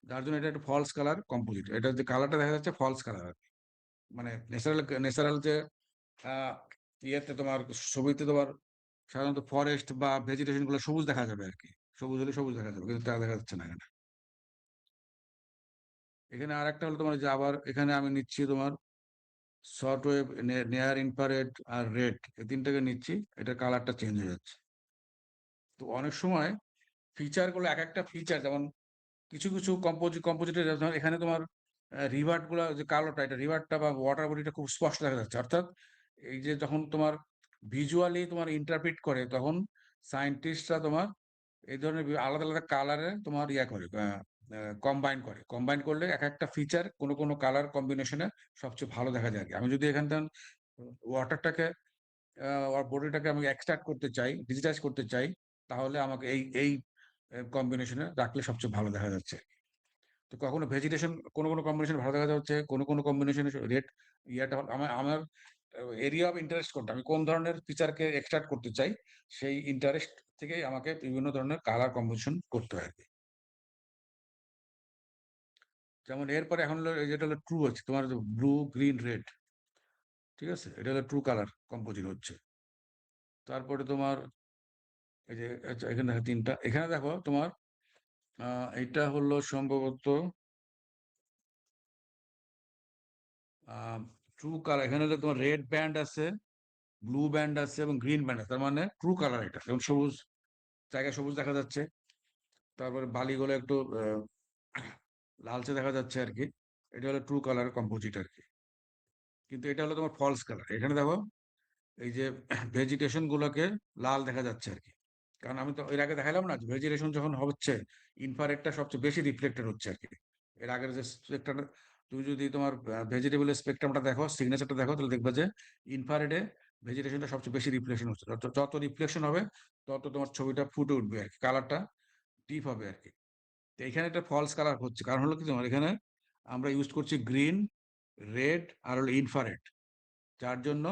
যার জন্য এটা একটা ফলস কালার কম্পোজিট। এটা যে কালারটা দেখা যাচ্ছে ফলস কালার আর কি। মানে ন্যাচারাল যে ইয়েতে তোমার ছবিতে তোমার সাধারণত ফরেস্ট বা ভেজিটেশন গুলো সবুজ দেখা যাবে আর কি, সবুজ হলে সবুজ দেখা যাবে, কিন্তু তা দেখা যাচ্ছে না এখানে। এখানে আর একটা হলো তোমার যে আবার এখানে আমি নিচ্ছি তোমার শর্ট ওয়েভ, নিয়ার ইনফ্রারেড আর রেড, এই তিনটাকে নিচ্ছি, এটা কালারটা চেঞ্জ হয়ে যাচ্ছে। তো অনেক সময় ফিচারগুলো এক একটা ফিচার, যেমন কিছু কিছু কম্পোজিটের এখানে তোমার রিভার্ট গুলো যে কালোটা, এটা রিভার্টটা বা ওয়াটার বডিটা খুব স্পষ্ট দেখা যাচ্ছে। অর্থাৎ এই যে যখন তোমার ভিজুয়ালি তোমার ইন্টারপ্রিট করে, তখন সায়েন্টিস্টরা তোমার এই ধরনের আলাদা আলাদা কালারে তোমার করে, কম্বাইন করলে এক একটা ফিচার কোনো কোনো কালার কম্বিনেশনে সবচেয়ে ভালো দেখা যায়। আমি যদি এখানটা ওয়াটারটাকে বডিটাকে আমি এক্সট্রাক্ট করতে চাই, ডিজিটাইজ করতে চাই, তাহলে আমাকে এই এই কম্বিনেশনে রাখলে সবচেয়ে ভালো দেখা যাচ্ছে। তো কখনো ভেজিটেশন কোনো কম্বিনেশন ভালো দেখা যাচ্ছে, কোনো কম্বিনেশনে রেড ইয়াটা আমার আমার এরিয়া অফ ইন্টারেস্ট কোনটা, আমি কোন ধরনের ফিচারকে এক্সট্রাক্ট করতে চাই, সেই ইন্টারেস্ট থেকেই আমাকে বিভিন্ন ধরনের কালার কম্বিনেশন করতে হয় আর কি। যেমন এরপরে এখন হলো যেটা হলো ট্রু হচ্ছে তোমার ব্লু গ্রিন রেড, ঠিক আছে, এটা হলো ট্রু কালার কম্পোজিট হচ্ছে। তারপরে তোমার এই যে এখানে দেখো তিনটা, এখানে দেখো তোমার এটা হলো সম্ভবত ট্রু কালার। এখানে হলো তোমার রেড ব্যান্ড আছে, ব্লু ব্যান্ড আছে এবং গ্রিন ব্যান্ড আছে, তার মানে ট্রু কালার এটা। যেমন সবুজ জায়গায় সবুজ দেখা যাচ্ছে, তারপরে বালিগুলো একটু লালচে দেখা যাচ্ছে আর কি। এটা হলো ট্রু কালার কম্পোজিট আর কি। কিন্তু এটা হলো তোমার ফলস কালার। এখানে দেখো এই যে ভেজিটেশন গুলোকে লাল দেখা যাচ্ছে আর কি। কারণ আমি তো এর আগে দেখালাম না, ভেজিটেশন যখন হচ্ছে ইনফ্রারেডটা সবচেয়ে বেশি রিফ্লেক্টেড হচ্ছে আর কি। এর আগের যে স্পেকট্রাম, তুমি যদি তোমার ভেজিটেবলের স্পেকট্রামটা দেখো, সিগনেচারটা দেখো, তাহলে দেখবে যে ইনফ্রারেডে ভেজিটেশনটা সবচেয়ে বেশি রিফ্লেকশন হচ্ছে। যত রিফ্লেকশন হবে তত তোমার ছবিটা ফুটে উঠবে আর কি, কালারটা ডিপ হবে আর কি। তো এখানে একটা ফলস কালার হচ্ছে, কারণ হলো কি তোমার এখানে আমরা ইউজ করছি গ্রিন, রেড আর হলো ইনফ্রারেড, যার জন্য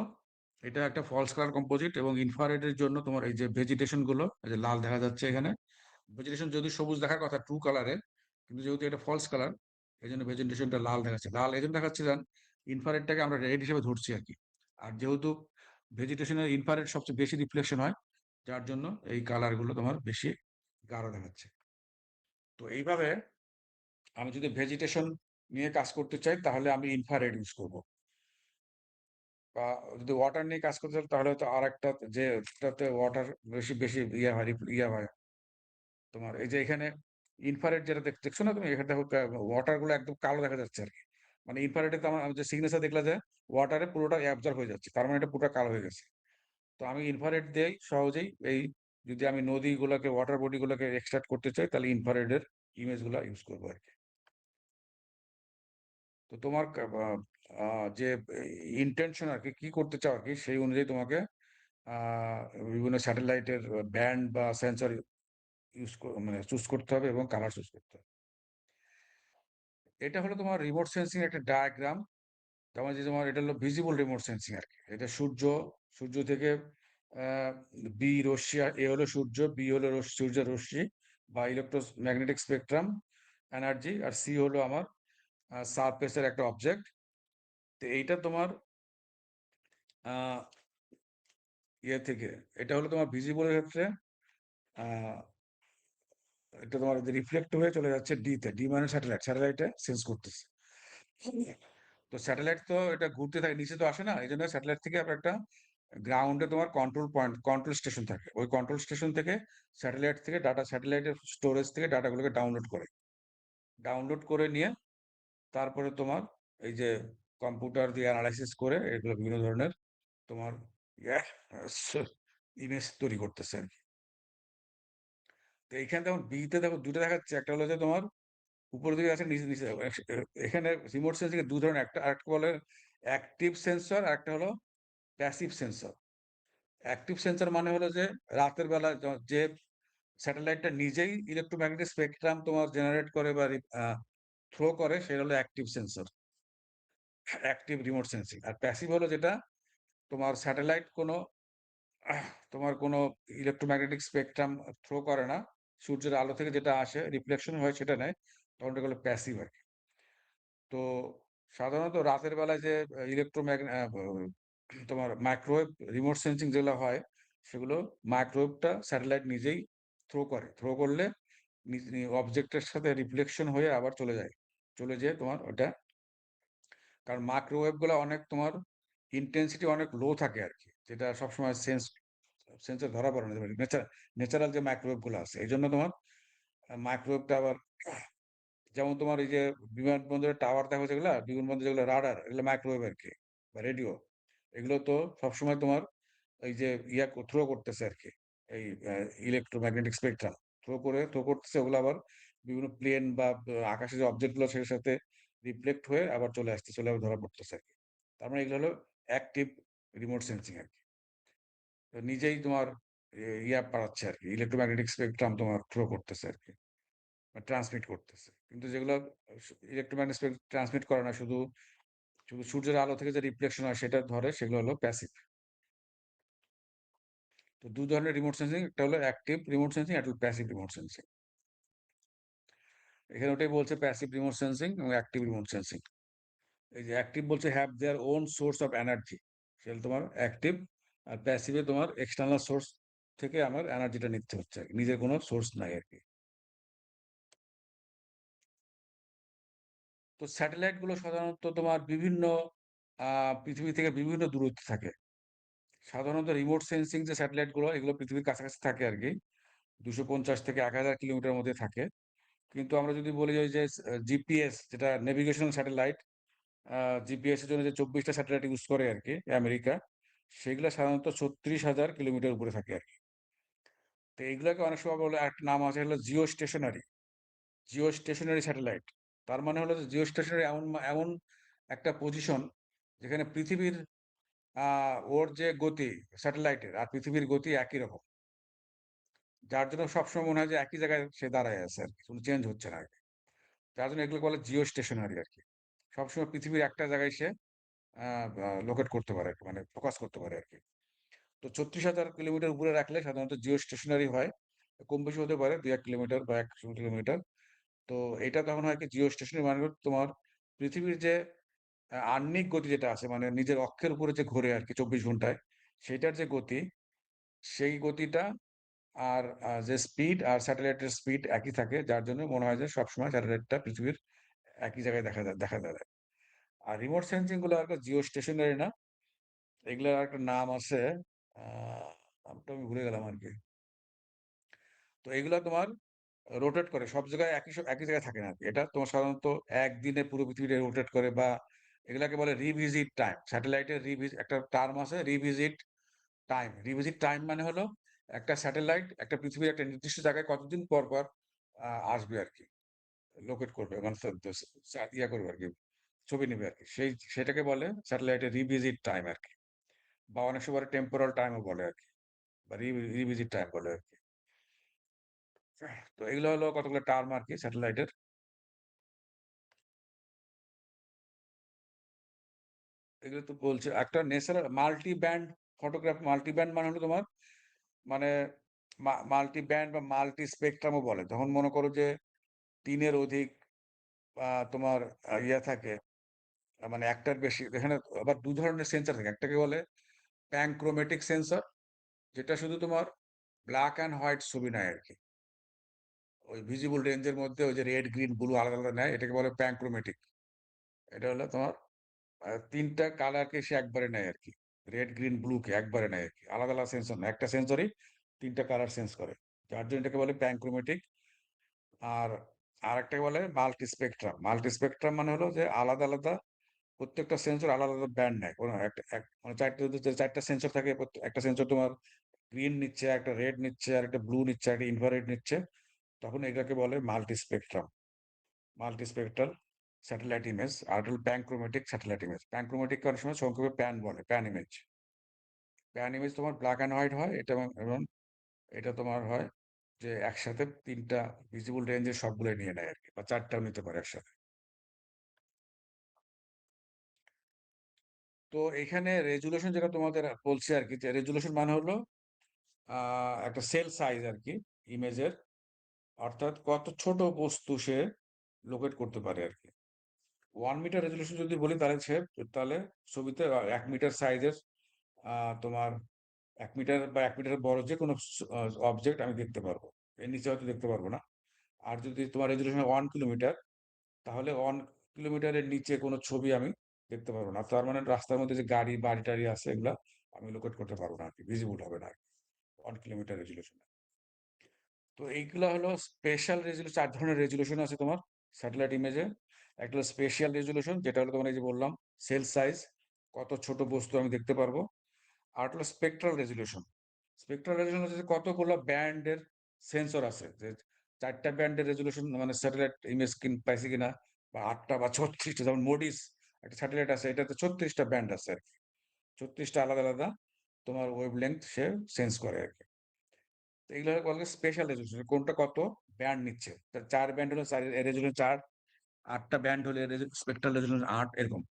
এটা একটা ফলস কালার কম্পোজিট। এবং ইনফ্রারেডের জন্য তোমার এই যে ভেজিটেশন গুলো, এই যে লাল দেখা যাচ্ছে এখানে, ভেজিটেশন যদি সবুজ দেখার কথা ট্রু কালারে, কিন্তু যেহেতু এটা ফলস কালার, এই জন্য ভেজিটেশনটা লাল দেখাচ্ছে। লাল এই জন্য দেখাচ্ছে, জান ইনফ্রারেডটাকে আমরা রেড হিসেবে ধরছি আর কি। আর যেহেতু ভেজিটেশনের ইনফ্রারেড সবচেয়ে বেশি রিফ্লেকশন হয়, যার জন্য এই কালার গুলো তোমার বেশি গাঢ় দেখাচ্ছে। তো এইভাবে আমি যদি ভেজিটেশন নিয়ে কাজ করতে চাই, তাহলে আমি ইনফ্রারেড ইউজ করব। বা যদি ওয়াটার নিয়ে কাজ করতে চাই, তাহলে তো আর একটা যেটাতে ওয়াটার বেশি বেশি ইয়ে হয় তোমার, এই যে এখানে ইনফ্রারেড যেটা দেখছো না তুমি, এখানে দেখো ওয়াটার গুলো একদম কালো দেখা যাচ্ছে আর কি। মানে ইনফ্রারেডে তো আমার যে সিগনেচার দেখলা যে ওয়াটারে পুরোটা অ্যাবজর্ব হয়ে যাচ্ছে, তার মানে এটা পুরোটা কালো হয়ে গেছে। তো আমি ইনফ্রারেড দিয়েই সহজেই এই, যদি আমি নদীগুলোকে ওয়াটার বডি গুলোকে এক্সট্রাক্ট করতে চাই, তাহলে ইনফ্রারেডের ইমেজ গুলো ইউজ করবো আর কি। তো তোমার যে ইন্টেনশন আর কি, কি করতে চাও আর কি, সেই অনুযায়ী তোমাকে আহ বিভিন্ন স্যাটেলাইটের ব্যান্ড বা সেন্সর মানে চুজ করতে হবে এবং কালার চুজ করতে হবে। এটা হলো তোমার রিমোট সেন্সিং একটা ডায়াগ্রাম। তোমার যে তোমার এটা হলো ভিজিবল রিমোট সেন্সিং আর কি। এটা সূর্য থেকে বি রশ্মি, এ হলো সূর্য, বি হলো সূর্যের রশ্মি বা ইলেকট্রোম্যাগনেটিক স্পেকট্রাম এনার্জি, আর সি হলো আমার সারফেসের একটা অবজেক্ট। তো এইটা তোমার ইয়ে থেকে, এটা হলো তোমার ভিজিবলের ক্ষেত্রে এটা তোমার রিফ্লেক্ট হয়ে চলে যাচ্ছে ডিতে। ডি মানে স্যাটেলাইটে সেন্স করতেছে। তো স্যাটেলাইট তো এটা ঘুরতে থাকে, নিচে তো আসে না, এই জন্য স্যাটেলাইট থেকে আবার একটা গ্রাউন্ডে তোমার কন্ট্রোল স্টেশন থাকে। ওই কন্ট্রোল স্টেশন থেকে স্যাটেলাইট থেকে ডাটা, স্যাটেলাইটের স্টোরেজ থেকে ডাটাগুলোকে ডাউনলোড করে নিয়ে তারপরে তোমার এই যে কম্পিউটার দিয়ে অ্যানালাইসিস করে এগুলো বিভিন্ন ধরনের তোমার ইমেজ তৈরি করতেছে আর কি। তো এইখানে দেখুন বিতে দেখো দুটো দেখাচ্ছে, একটা হলো যে তোমার উপরের দিকে আছে, নিচে নিচে এখানে রিমোট সেন্সিং এর দু ধরনের, একটা বলে অ্যাক্টিভ সেন্সর, আর একটা হলো প্যাসিভ সেন্সর। অ্যাক্টিভ সেন্সর মানে হলো যে রাতের বেলা যে স্যাটেলাইটটা নিজেই ইলেকট্রোম্যাগনেটিক স্পেকট্রাম তোমার জেনারেট করে বা থ্রো করে, সেটা হলো active sensor, active remote sensing. আর প্যাসিভ হলো যেটা তোমার স্যাটেলাইট তোমার কোনো ইলেকট্রোম্যাগনেটিক স্পেকট্রাম থ্রো করে না, সূর্যের আলো থেকে যেটা আসে রিফ্লেকশন হয় সেটা নেয়, তখন এটা হলো প্যাসিভ আর কি। তো সাধারণত রাতের বেলায় যে তোমার মাইক্রোওয়েভ রিমোট সেন্সিং যেগুলো হয়, সেগুলো মাইক্রোওয়েভটা স্যাটেলাইট নিজেই থ্রো করলে অবজেক্টের সাথে রিফ্লেকশন হয়ে আবার চলে যেয়ে তোমার ওটা কারণ মাইক্রোওয়েভ গুলো অনেক তোমার ইন্টেন্সিটি অনেক লো থাকে আর কি, যেটা সবসময় সেন্সে ধরা পড়ে না, ন্যাচারাল যে মাইক্রোওয়েভ গুলো আছে। এই জন্য তোমার মাইক্রোওয়েভটা আবার যেমন তোমার এই যে বিমানবন্দরের টাওয়ার দেখো যেগুলা, বিমানবন্দর যেগুলো রাডার, এগুলো মাইক্রোওয়েভ আর কি, বা রেডিও, এগুলো তো সবসময় তোমার এই যে থ্রো করতেছে আর কি, এই ইলেকট্রোম্যাগনেটিক স্পেকট্রাম থ্রো করতেছে। ওগুলো আবার বিভিন্ন প্লেন বা আকাশে যে অবজেক্ট গুলো সেটার সাথে রিফ্লেক্ট হয়ে আবার চলে আবার ধরা পড়তেছে আর কি। তার মানে এগুলো হলো অ্যাক্টিভ রিমোট সেন্সিং আর কি। তো নিজেই তোমার পাঠাচ্ছে আর কি, ইলেকট্রোম্যাগনেটিক স্পেকট্রাম তোমার থ্রো করতেছে আর কি, ট্রান্সমিট করতেছে। কিন্তু যেগুলো ইলেকট্রোম্যাগনেটিক ট্রান্সমিট করে না, শুধু শুধু সূর্যের আলো থেকে যে রিফ্লেকশন হয় সেটা ধরে, সেগুলো হলো প্যাসিভ। তো দু ধরনের রিমোট সেন্সিং, একটা হলো অ্যাক্টিভ রিমোট সেন্সিং, একটা হলো প্যাসিভ রিমোট সেন্সিং। এখানে ওটাই বলছে প্যাসিভ রিমোট সেন্সিং এবং অ্যাক্টিভ রিমোট সেন্সিং। এই যে অ্যাক্টিভ বলছে have their own source of energy, সেটা তোমার অ্যাক্টিভ। আর প্যাসিভে তোমার এক্সটার্নাল সোর্স থেকে আমার এনার্জিটা নিতে হচ্ছে আর কি, নিজের কোনো সোর্স নাই আর কি। তো স্যাটেলাইট গুলো সাধারণত তোমার বিভিন্ন পৃথিবী থেকে বিভিন্ন দূরত্বে থাকে। সাধারণত রিমোট সেন্সিং যে স্যাটেলাইট গুলো, এগুলো পৃথিবীর কাছাকাছি থাকে আর কি, 250 থেকে 1000 কিলোমিটার মধ্যে থাকে। কিন্তু আমরা যদি বলি যে জিপিএস, যেটা নেভিগেশনাল স্যাটেলাইট, জিপিএস এর জন্য যে 24টা স্যাটেলাইট ইউজ করে আর কি আমেরিকা, সেগুলো সাধারণত 36,000 কিলোমিটার উপরে থাকে আর কি। তো এইগুলোকে অনেক সময় বলে, একটা নাম আছে হলো জিও স্টেশনারি স্যাটেলাইট। তার মানে হলো যে জিও স্টেশনারি এমন একটা পজিশন যেখানে পৃথিবীর ওর যে গতি স্যাটেলাইটের আর পৃথিবীর গতি একই রকম, যার জন্য সবসময় মনে হয় যে একই জায়গায় সে দাঁড়ায় আছে আর কি, কোনো চেঞ্জ হচ্ছে না আর কি। যার জন্য এগুলো বলে জিও স্টেশনারি আর কি। সবসময় পৃথিবীর একটা জায়গায় সে লোকেট করতে পারে আর কি, মানে ফোকাস করতে পারে আর কি। তো 36,000 কিলোমিটার উপরে রাখলে সাধারণত জিও স্টেশনারি হয়। কম বেশি হতে পারে 2-1 কিলোমিটার বা 1 কিলোমিটার। তো এটা তখন হয় কি, জিও স্টেশনারি মানে হলো তোমার পৃথিবীর যে আহ্নিক গতি যেটা আছে, মানে নিজের অক্ষের উপরে যে ঘোরে আর কি 24 ঘন্টায়, সেটার যে গতি, সেই গতিটা আর যে স্পিড আর স্যাটেলাইটের স্পিড একই থাকে, যার জন্য মনে হয় যে সবসময় স্যাটেলাইটটা পৃথিবীর একই জায়গায় দেখা যায়। আর রিমোট সেন্সিং গুলো আর জিও স্টেশনারি না, এগুলোর একটা নাম আছে, নামটা আমি ভুলে গেলাম আর কি। তো এগুলো তোমার রোটেট করে সব জায়গায়, একই জায়গায় থাকে না আর কি। এটা তোমার সাধারণত একদিনে পুরো পৃথিবীটা রোটেট করে, বা এগুলাকে বলে রিভিজিট টাইম। স্যাটেলাইটের একটা টার্ম আছে, রিভিজিট টাইম মানে হলো একটা স্যাটেলাইট একটা পৃথিবীর একটা নির্দিষ্ট জায়গায় কতদিন পর পর আসবে আর কি, লোকেট করবে, মানে করবে আর কি, ছবি নেবে আর কি, সেটাকে বলে স্যাটেলাইটের রিভিজিট টাইম আর কি, বা অনেক সময় টেম্পোরাল টাইমও বলে আর কি, বা রিভিজিট টাইম বলে আর কি। তো এগুলো হলো কতগুলো টার্ম আর কি স্যাটেলাইটের। এগুলো তো বলছে একটা natural multi band multi band মানে হলো তোমার, মানে মাল্টি ব্যান্ড বা মাল্টি স্পেকট্রামও বলে। তখন মনে করো যে 3-এর অধিক তোমার থাকে, মানে একটার বেশি। এখানে আবার দু ধরনের সেন্সর থাকে, একটাকে বলে প্যানক্রোমেটিক সেন্সর, যেটা শুধু তোমার ব্ল্যাক অ্যান্ড হোয়াইট ছবি নেয় আর কি, ওই ভিজিবল রেঞ্জের মধ্যে ওই যে রেড গ্রিন ব্লু আলাদা আলাদা নেয়, এটাকে বলে প্যানক্রোমেটিক। এটা হলো তোমার 3টা কালারকে সে একবারে নেয় আর কি, রেড গ্রিন ব্লুকে একবারে নেয় আর কি, আলাদা আলাদা সেন্সর না, একটা সেন্সরই 3টা কালার সেন্স করে, যার জন্য এটাকে বলে প্যানক্রোমেটিক। আর আরেকটাকে বলে মাল্টিস্পেকট্রাম মানে হলো যে আলাদা আলাদা প্রত্যেকটা সেন্সর আলাদা আলাদা ব্যান্ড নেয়। কোনো মানে 4টা সেন্সর থাকে, একটা সেন্সর তোমার গ্রিন নিচ্ছে, একটা রেড নিচ্ছে, আর একটা ব্লু নিচ্ছে, একটা ইনফ্রারেড নিচ্ছে, তখন এটাকে বলে মাল্টিস্পেকট্রাল স্যাটেলাইট ইমেজ। আর হলো প্যানক্রোমেটিক স্যাটেলাইট ইমেজ। প্যানক্রোমেটিক অনেক সময় সংক্ষেপে প্যান বলে, প্যান ইমেজ তোমার ব্ল্যাক অ্যান্ড হোয়াইট হয়, এবং এটা তোমার হয় যে একসাথে 3টা ভিজিবল রেঞ্জের সবগুলো নিয়ে নেয় আর কি, বা 4টাও নিতে পারে একসাথে। তো এখানে রেজুলেশন যেটা তোমাদের বলছে আর কি, যে রেজুলেশন মানে হলো একটা সেল সাইজ আর কি ইমেজের, অর্থাৎ কত ছোট বস্তু সে লোকেট করতে পারে আর কি। 1 মিটার রেজুলেশন যদি বলি তাহলে ছবিতে 1 মিটার সাইজের তোমার 1 মিটার বা 1 মিটারের বড় যে কোনো অবজেক্ট আমি দেখতে পারবো, এর নিচে হয়তো দেখতে পারবো না। আর যদি তোমার রেজুলেশন 1 কিলোমিটার, তাহলে 1 কিলোমিটারের নিচে কোনো ছবি আমি দেখতে পারবো না। তার মানে রাস্তার মধ্যে যে গাড়ি বাড়ি টাড়ি আছে এগুলা আমি লোকেট করতে পারবো না আর কি, ভিজিবল হবে না আর কি 1 কিলোমিটার রেজুলেশন। তো এইগুলা হলো স্পেশাল রেজুলেশন। 4 ধরনের রেজুলেশন আছে তোমার স্যাটেলাইট ইমেজে। একটা হলো স্পেশাল রেজুলেশন, যেটা হলো তোমার এই যে বললাম সেল সাইজ, কত ছোট বস্তু আমি দেখতে পারবো। আর হলো স্পেকট্রাল রেজুলেশন। স্পেকট্রাল রেজুলেশন হচ্ছে যে কতগুলো ব্যান্ডের সেন্সর আছে, যে 4টা ব্যান্ডের রেজুলেশন মানে স্যাটেলাইট ইমেজ পাইছে কিনা, বা 8টা বা 36টা, যেমন মোডিস একটা স্যাটেলাইট আছে, এটাতে 36টা ব্যান্ড আছে আর কি, 36টা আলাদা আলাদা তোমার ওয়েভ লেন্থ সে সেন্স করে আর কি। তো এগুলো বলে স্পেশাল রেজুলেশন, কোনটা কত ব্যান্ড নিচ্ছে। 4 ব্যান্ড হলে রেজুলেশন 4, 8টা ব্যান্ড হলে স্পেকট্রাল রেজুলেশন 8 এরকম।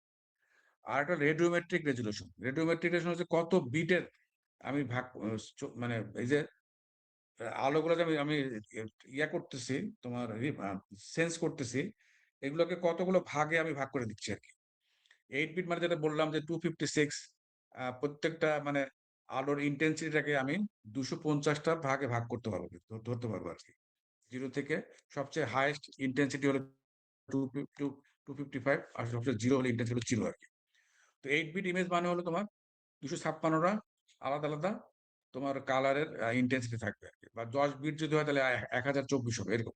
আর একটা রেডিওমেট্রিক রেজুলেশন। রেডিওমেট্রিক রেজুলেশন হচ্ছে কত বিটের আমি ভাগ মানে এই যে আলোগুলো যে আমি ইয়া করতেছি তোমার সেন্স করতেছি, এগুলোকে কতগুলো ভাগে আমি ভাগ করে দিচ্ছি আর কি। 8 বিট মানে যেটা বললাম যে 256, প্রত্যেকটা মানে আলোর ইন্টেন্সিটিটাকে আমি 250টা ভাগে ভাগ করতে পারবো, ধরতে পারবো আর কি। 0 থেকে সবচেয়ে হাইয়েস্ট ইন্টেন্সিটি হলো 255, আর সবচেয়ে 0 হলো ইন্টেন্সিটি হলো 0 আর কি। তো 8 বিট ইমেজ মানে হলো তোমার 256টা আলাদা আলাদা তোমার কালারের ইন্টেন্সিটি থাকবে আর কি। বা 10 বিট যদি হয় তাহলে 1024 হবে এরকম।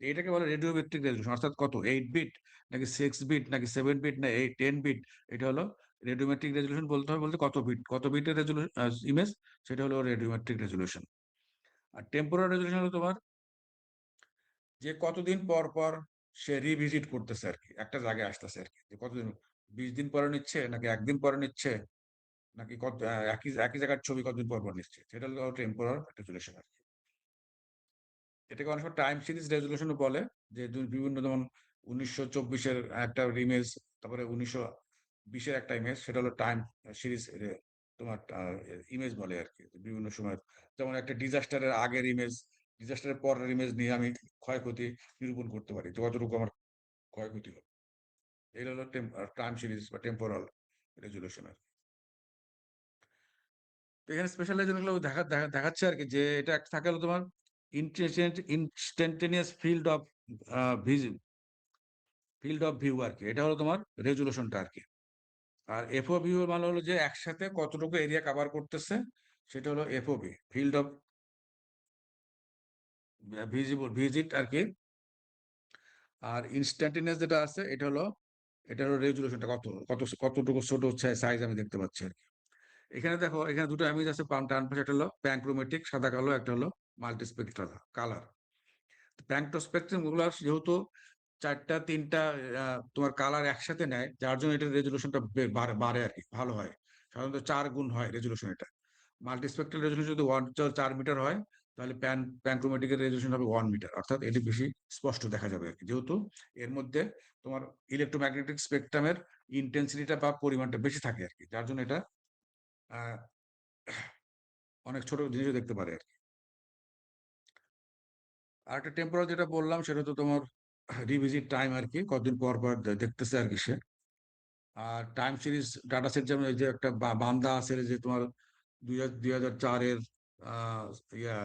এটাকে বলে রেডিওমেট্রিক রেজুলেশন। অর্থাৎ কত 8 বিট নাকি 6 বিট নাকি 7 বিট না 10 বিট, এটা হলো রেডিওমেট্রিক রেজুলেশন। বলতে হবে বলতে কত বিটের রেজুলেশন ইমেজ, সেটা হলো রেডিওমেট্রিক রেজুলেশন। আর টেম্পোরারি রেজুলেশন হলো তোমার যে কতদিন পর পর সে রিভিজিট করতেছে আর কি, একটা জায়গায় আসতেছে আর কি, যে কতদিন 20 দিন পরে নিচ্ছে নাকি একদিন পরে নিচ্ছে, নাকি কত একই একই জায়গার ছবি কতদিন পর পর নিচ্ছে, সেটা হলো টেম্পোরাল রেজুলেশন আর কি। এটাকে অনেক সময় টাইম সিরিজ রেজুলেশনও বলে, যে বিভিন্ন যেমন 1924-এর একটা ইমেজ, তারপরে 1920-এর একটা ইমেজ, সেটা হলো টাইম সিরিজ তোমার ইমেজ বলে আর কি। বিভিন্ন সময় যেমন একটা ডিজাস্টারের আগের ইমেজ, ডিজাস্টারের পরের ইমেজ নিয়ে আমি ক্ষয়ক্ষতি নিরূপণ করতে পারি, যে কতটুকু আমার ক্ষয়ক্ষতি হবে। এটা হলো টাইম সিরিজ বা টেম্পোরাল রেজুলেশন আর কি। তো এখানে স্পেশাল রেজুলেশন দেখাচ্ছে আর কি, যে এটা একটা থাকে হলো তোমার ইনস্ট্যান্টেনিয়াস ফিল্ড অফ ভিউ আর কি। এটা হলো তোমার রেজুলেশনটা আর কি। আর এফওভি মানে হলো যে একসাথে কতটুকু এরিয়া কভার করতেছে, সেটা হলো এফওভি, ফিল্ড অফ ভিজিট আর কি। আর ইনস্ট্যান্টেনিয়াস যেটা আছে এটা হলো রেজুলেশনটা কতটুকু ছোট সাইজ আমি দেখতে পাচ্ছি আর কি। এখানে দেখো, এখানে দুটো ইমেজ আছে ডান পাশে, একটা হলো প্যানক্রোমেটিক সাদা কালো, একটা হলো মাল্টিস্পেকট্রাল কালার। প্যানক্রোস্পেকট্রাম গুলো যেহেতু 4টা 3টা তোমার কালার একসাথে নেয়, যার জন্য এটার রেজুলেশনটা বাড়ে আর কি, ভালো হয়। সাধারণত 4 গুণ হয় রেজুলেশন এটা। মাল্টিস্পেকট্রাল রেজুলেশন যদি 4 মিটার হয়, তাহলে প্যানক্রোমেটিকের রেজুলেশন হবে 1 মিটার, অর্থাৎ এটি বেশি স্পষ্ট দেখা যাবে আর কি, যেহেতু এর মধ্যে তোমার ইলেকট্রোম্যাগনেটিক স্পেকট্রামের ইন্টেন্সিটিটা বা পরিমাণটা বেশি থাকে আর কি, যার জন্য এটা অনেক ছোট জিনিসও দেখতে পারে আর কি। আর একটা টেম্পোরাল যেটা বললাম, সেটা তো তোমার রিভিজিট টাইম আর কি, কতদিন পর পর দেখতেছে আর কি সে। আর টাইম সিরিজ ডাটা সেট, যেমন এই যে একটা বান্দা আছে যে তোমার 2004-এর ইয়া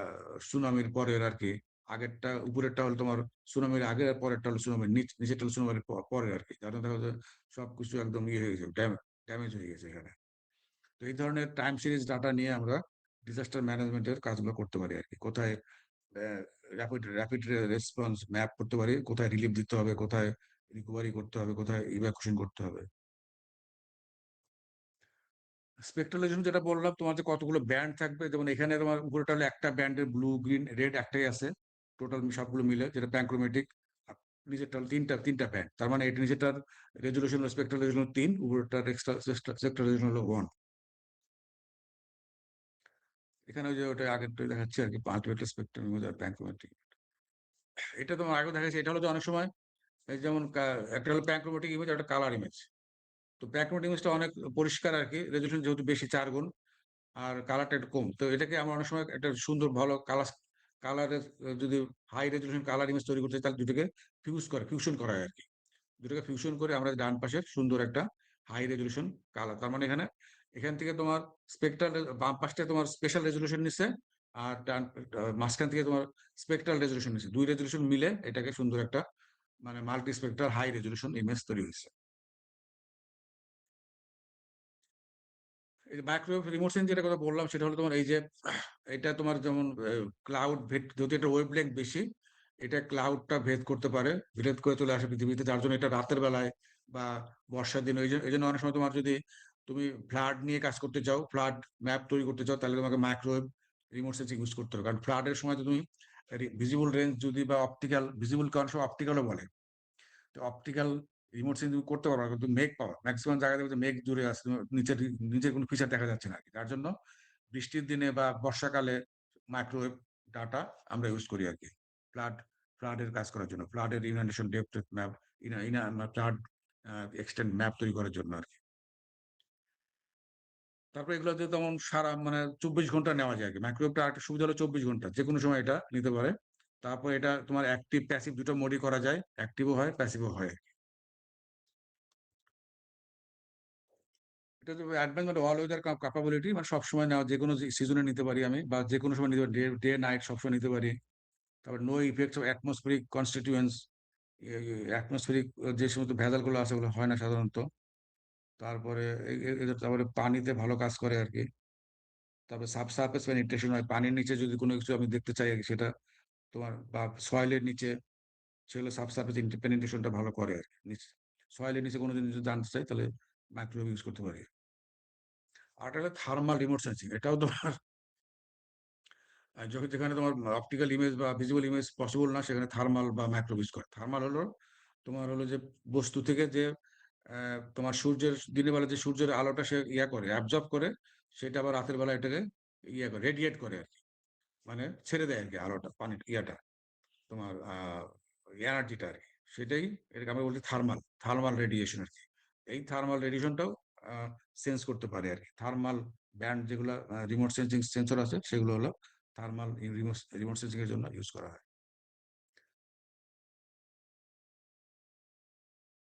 সুনামির পরের আর কি, আগেরটা উপরেরটা হলো তোমার সুনামির আগের, আর পরেরটা হলো সুনামির নিচেরটা হলো সুনামির পরের আর কি। কারণ দেখা যায় সবকিছু একদম ইয়ে হয়ে গেছে, ড্যামেজ হয়ে গেছে এখানে। তো এই ধরনের টাইম সিরিজ ডাটা নিয়ে আমরা ডিজাস্টার ম্যানেজমেন্টের কাজগুলো করতে পারি আর কি। কোথায় র্যাপিড রেসপন্স ম্যাপ করতে পারি, কোথায় রিলিফ দিতে হবে, কোথায় রিকভারি করতে হবে, কোথায় ইভ্যাকুয়েশন করতে হবে। স্পেকট্রালাইজেশন যেটা বললাম তোমার, যে কতগুলো ব্যান্ড থাকবে, যেমন এখানে তোমার উপরেটা হলো একটা ব্যান্ডের ব্লু গ্রিন রেড একটাই আছে, টোটাল সবগুলো মিলে যেটা প্যানক্রোমেটিক। নিচেরটা হলো তিনটা ব্যান্ড, তার মানে এটা নিচেরটার রেজুলেশন স্পেকট্রাল রেজুলেশন 3, উপরেরটার স্পেকট্রাল রেজুলেশন হলো 1। এখানে ওই যে ওটা আগেরটাই দেখাচ্ছে আর কি, আলটিমেট স্পেকট্রাম আর প্যানক্রোমেটিক। এটা তোমার আগে দেখাচ্ছে, এটা হলো যে অনেক সময় এই যেমন একটা হলো প্যানক্রোমেটিক ইমেজ, একটা কালার ইমেজ। তো প্যানক্রোমেটিক ইমেজটা অনেক পরিষ্কার আর কি, রেজুলেশন যেহেতু বেশি 4 গুণ, আর কালারটা একটু কম। তো এটাকে আমরা অনেক সময় একটা সুন্দর ভালো কালারের যদি হাই রেজুলেশন কালার ইমেজ তৈরি করতে চাই, তাহলে দুটোকে ফিউশন করা হয় আর কি। দুটোকে ফিউশন করে আমরা ডান পাশে সুন্দর একটা হাই রেজুলেশন কালার, তার মানে এখান থেকে তোমার স্পেকট্রাল, বাম পাশটা তোমার স্পেশাল রেজুলেশন নিচ্ছে, আর মাঝখান থেকে তোমার স্পেকট্রাল রেজুলেশন নিচ্ছে। 2 রেজুলেশন মিলে এটাকে সুন্দর একটা মানে multispectral high resolution image তৈরি হয়েছে। এই যে মাইক্রোওয়েভ রিমোট সেন্সিং যেটা কথা বললাম সেটা হলো তোমার এই যে এটা তোমার যেমন ক্লাউড ভেদ, যদি এটা ওয়েভ লেন্থ বেশি, এটা ক্লাউডটা ভেদ করতে পারে, ভেদ করে চলে আসে পৃথিবীতে, যার জন্য এটা রাতের বেলায় বা বর্ষার দিন, এই জন্য অনেক সময় তোমার যদি তুমি ফ্লাড নিয়ে কাজ করতে চাও, ফ্লাড ম্যাপ তৈরি করতে চাও, তাহলে তোমাকে মাইক্রোওয়েভ রিমোট সেন্সিং ইউজ করতে হবে। কারণ ফ্লাডের সময় তো তুমি ভিজিবল রেঞ্জ যদি বা অপটিক্যাল, ভিজিবল কারণ সব অপটিক্যালও বলে, তো অপটিক্যাল রিমোট সেন্সিং করতে পারো, কিন্তু মেঘ পাওয়া ম্যাক্সিমাম জায়গায় দেখবে যে মেঘ জুড়ে আসছে, নিচের নিচের কোনো ফিচার দেখা যাচ্ছে না আর কি। তার জন্য বৃষ্টির দিনে বা বর্ষাকালে মাইক্রোওয়েভ ডাটা আমরা ইউজ করি আর কি, ফ্লাড ফ্লাডের কাজ করার জন্য, ফ্লাডের inundation depth map, flood extend map তৈরি করার জন্য আর কি। তারপরে এগুলোতে তেমন সারা মানে 24 ঘন্টা নেওয়া যায় আর কি। মাইক্রোওয়েভটা একটা সুবিধা হলো 24 ঘন্টা, যে কোনো সময় এটা নিতে পারে। তারপর এটা তোমার অ্যাক্টিভ প্যাসিভ দুটো মোডই করা যায়, অ্যাক্টিভও হয় প্যাসিভও হয়। এটা তো অ্যাডভান্স মানে অল ওয়েদার ক্যাপাবিলিটি, মানে সবসময় নেওয়া, যে কোনো সিজনে নিতে পারি আমি, বা যে কোনো সময় নিতে পারি, ডে নাইট সবসময় নিতে পারি। তারপর no effects of atmospheric constituents, atmospheric যে সমস্ত ভেজালগুলো আছে ওগুলো হয় না সাধারণত। তারপরে তারপরে পানিতে ভালো কাজ করে আর কি। তারপরে সাবসারফেস পেনিট্রেশন হয়, পানির নিচে যদি কোনো কিছু আমি দেখতে চাই আর কি, সেটা তোমার বা সয়েলের নিচে, সেগুলো সাবসারফেস পেনিট্রেশনটা ভালো করে আর কি। সয়েলের নিচে কোনো জিনিস যদি জানতে চাই তাহলে মাইক্রোওয়েভ ইউজ করতে পারি। আর একটা হলো থার্মাল রিমোট সেন্সিং, এটাও তোমার যখন যেখানে তোমার অপটিক্যাল ইমেজ বা ভিজুয়াল ইমেজ পসিবল না, সেখানে থার্মাল বা মাইক্রোওয়েভ ইউজ করে। থার্মাল হলো তোমার হলো যে বস্তু থেকে যে তোমার সূর্যের দিনের বেলা যে সূর্যের আলোটা সে ইয়া করে, অ্যাবজর্ব করে, সেটা আবার রাতের বেলা এটাকে ইয়া করে, রেডিয়েট করে আর কি, মানে ছেড়ে দেয় আর কি আলোটা, পানি ইয়াটা, তোমার এনার্জিটা আর কি। সেটাই এটাকে আমরা বলছি থার্মাল, থার্মাল রেডিয়েশন আর কি। এই থার্মাল রেডিয়েশনটাও সেন্স করতে পারে আর কি। থার্মাল ব্যান্ড যেগুলো রিমোট সেন্সিং সেন্সর আছে, সেগুলো হলো থার্মাল রিমোট সেন্সিং এর জন্য ইউজ করা হয়।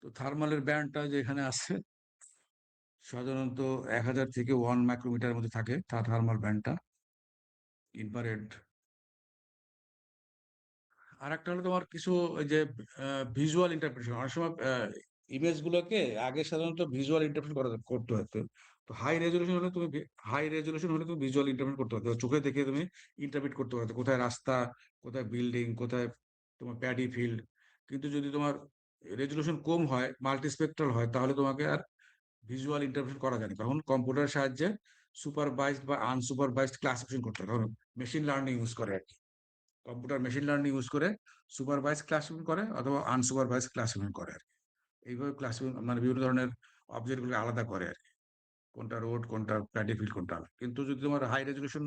তো থার্মালের ব্যান্ডটা যেখানে আছে সাধারণত 1000 থেকে 1 মাইক্রোমিটার মধ্যে থাকে তার থার্মাল ব্যান্ডটা, ইনফ্রারেড। আর একটা হলো তোমার কিছু ওই যে ভিজুয়াল ইন্টারপ্রিটেশন, অনেক সময় ইমেজ গুলোকে আগে সাধারণত ভিজুয়াল ইন্টারপ্রেট করতে হতো। তো হাই রেজলিউশন হলে তুমি ভিজুয়াল ইন্টারপ্রেট করতে হতো, চোখে দেখে তুমি ইন্টারপ্রেট করতে পারতো কোথায় রাস্তা, কোথায় বিল্ডিং, কোথায় তোমার প্যাডি ফিল্ড। কিন্তু যদি তোমার রেজলিউশন কম হয়, মাল্টিস্পেকট্রাল হয়, তাহলে তোমাকে আর ভিজুয়াল ইন্টারপ্রেট করা যায় না। তখন কম্পিউটারের সাহায্যে সুপারভাইজড বা আনসুপারভাইজড ক্লাসিফিকেশন করতে হয়, তখন মেশিন লার্নিং ইউজ করে আর কি। কম্পিউটার মেশিন লার্নিং ইউজ করে সুপারভাইজ ক্লাসিফিকেশন করে অথবা আনসুপারভাইজ ক্লাসিফিকেশন করে আর কি। এইভাবে ক্লাসিফিকেশন মানে বিভিন্ন ধরনের অবজেক্টগুলোকে আলাদা করে আর কি, কোনটা রোড, কোনটা প্যাডি ফিল্ড, কোনটা। কিন্তু যদি তোমার হাই রেজলিউশন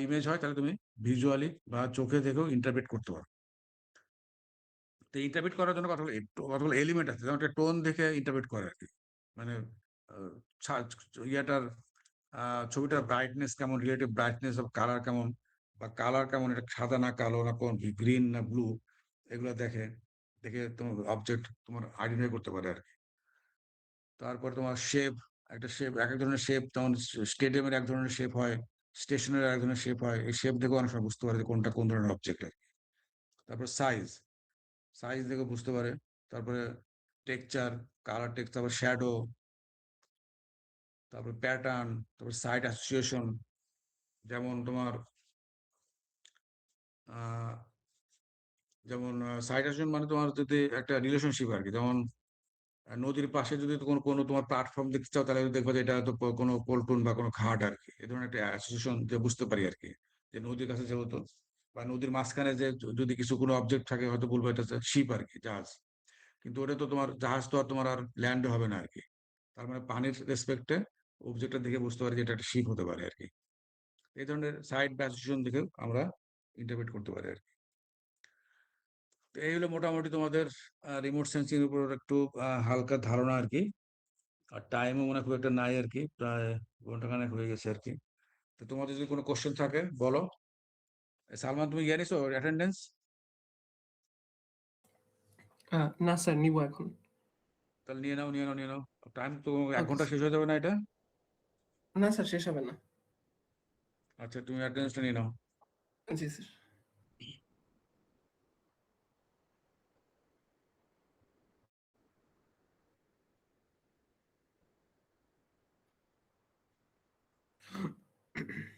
ইমেজ হয়, তাহলে তুমি ভিজুয়ালি বা চোখে দেখেও ইন্টারপ্রেট করতে পারো। তো ইন্টারপ্রেট করার জন্য কতগুলো এলিমেন্ট আছে, যেমন একটা টোন দেখে ইন্টারপ্রেট করে আর কি, মানে ইয়াটার ছবিটার ব্রাইটনেস কেমন, রিলেটিভ ব্রাইটনেস অফ কালার কেমন, বা কালার কেমন, এটা সাদা না কালো না কোন গ্রিন না ব্লু, এগুলো দেখে দেখে তোমার অবজেক্ট তোমার আইডেন্টিফাই করতে পারে আর কি। তারপর তোমার শেপ, একটা শেপ, এক এক ধরনের শেপ, যেমন স্টেডিয়ামের এক ধরনের শেপ হয়, স্টেশনের এক ধরনের শেপ হয়, এই শেপ দেখে অনেক সময় বুঝতে পারে যে কোনটা কোন ধরনের অবজেক্ট আর কি। তারপর সাইজ, সাইজ দেখে বুঝতে পারে। তারপরে টেক্সচার, কালার টেক্সচার, তারপর শ্যাডো, তারপর প্যাটার্ন, তারপর সাইট অ্যাসোসিয়েশন। যেমন তোমার যেমন সাইট অ্যাসোসিয়েশন মানে তোমার যদি একটা রিলেশনশিপ আর কি, যেমন নদীর পাশে যদি কোনো কোনো তোমার প্ল্যাটফর্ম দেখতে চাও, তাহলে দেখবা যে এটা হয়তো কোনো পল্টন বা কোনো ঘাট আর কি। এই ধরনের একটা অ্যাসোসিয়েশন যে বুঝতে পারি আর কি, যে নদীর কাছে যেহেতু, বা নদীর মাঝখানে যে যদি কিছু কোনো অবজেক্ট থাকে, হয়তো বলবো এটা শিপ আর কি, জাহাজ। কিন্তু ওটা তো তোমার জাহাজ তো আর তোমার আর ল্যান্ড হবে না আর কি। তার মানে পানির রেসপেক্টে অবজেক্টটা দেখে বুঝতে পারি যে এটা একটা শিপ হতে পারে আর কি। এই ধরনের সাইট বা অ্যাসোসিয়েশন দেখেও আমরা ইন্টারপ্রেট করতে পারি আর কি। তো এই হলো মোটামুটি তোমাদের রিমোট সেন্সিং এর উপর একটু হালকা ধারণা আর কি। আর টাইমও মনে হয় খুব একটা নাই আর কি, প্রায় ঘন্টাখানেক হয়ে গেছে আর কি। তো তোমাদের যদি কোনো কোশ্চেন থাকে বলো। সালমান, তুমি ইয়ে নিছো অ্যাটেন্ডেন্স? না স্যার, নিব এখন। তাহলে নিয়ে নাও, নিয়ে নাও, নিয়ে নাও। টাইম তো 1 ওকে ঘন্টা শেষ হয়ে যাবে না এটা? না স্যার, শেষ হবে না। আচ্ছা, তুমি অ্যাটেন্ডেন্সটা নিয়ে নাও। জি স্যার। স্যার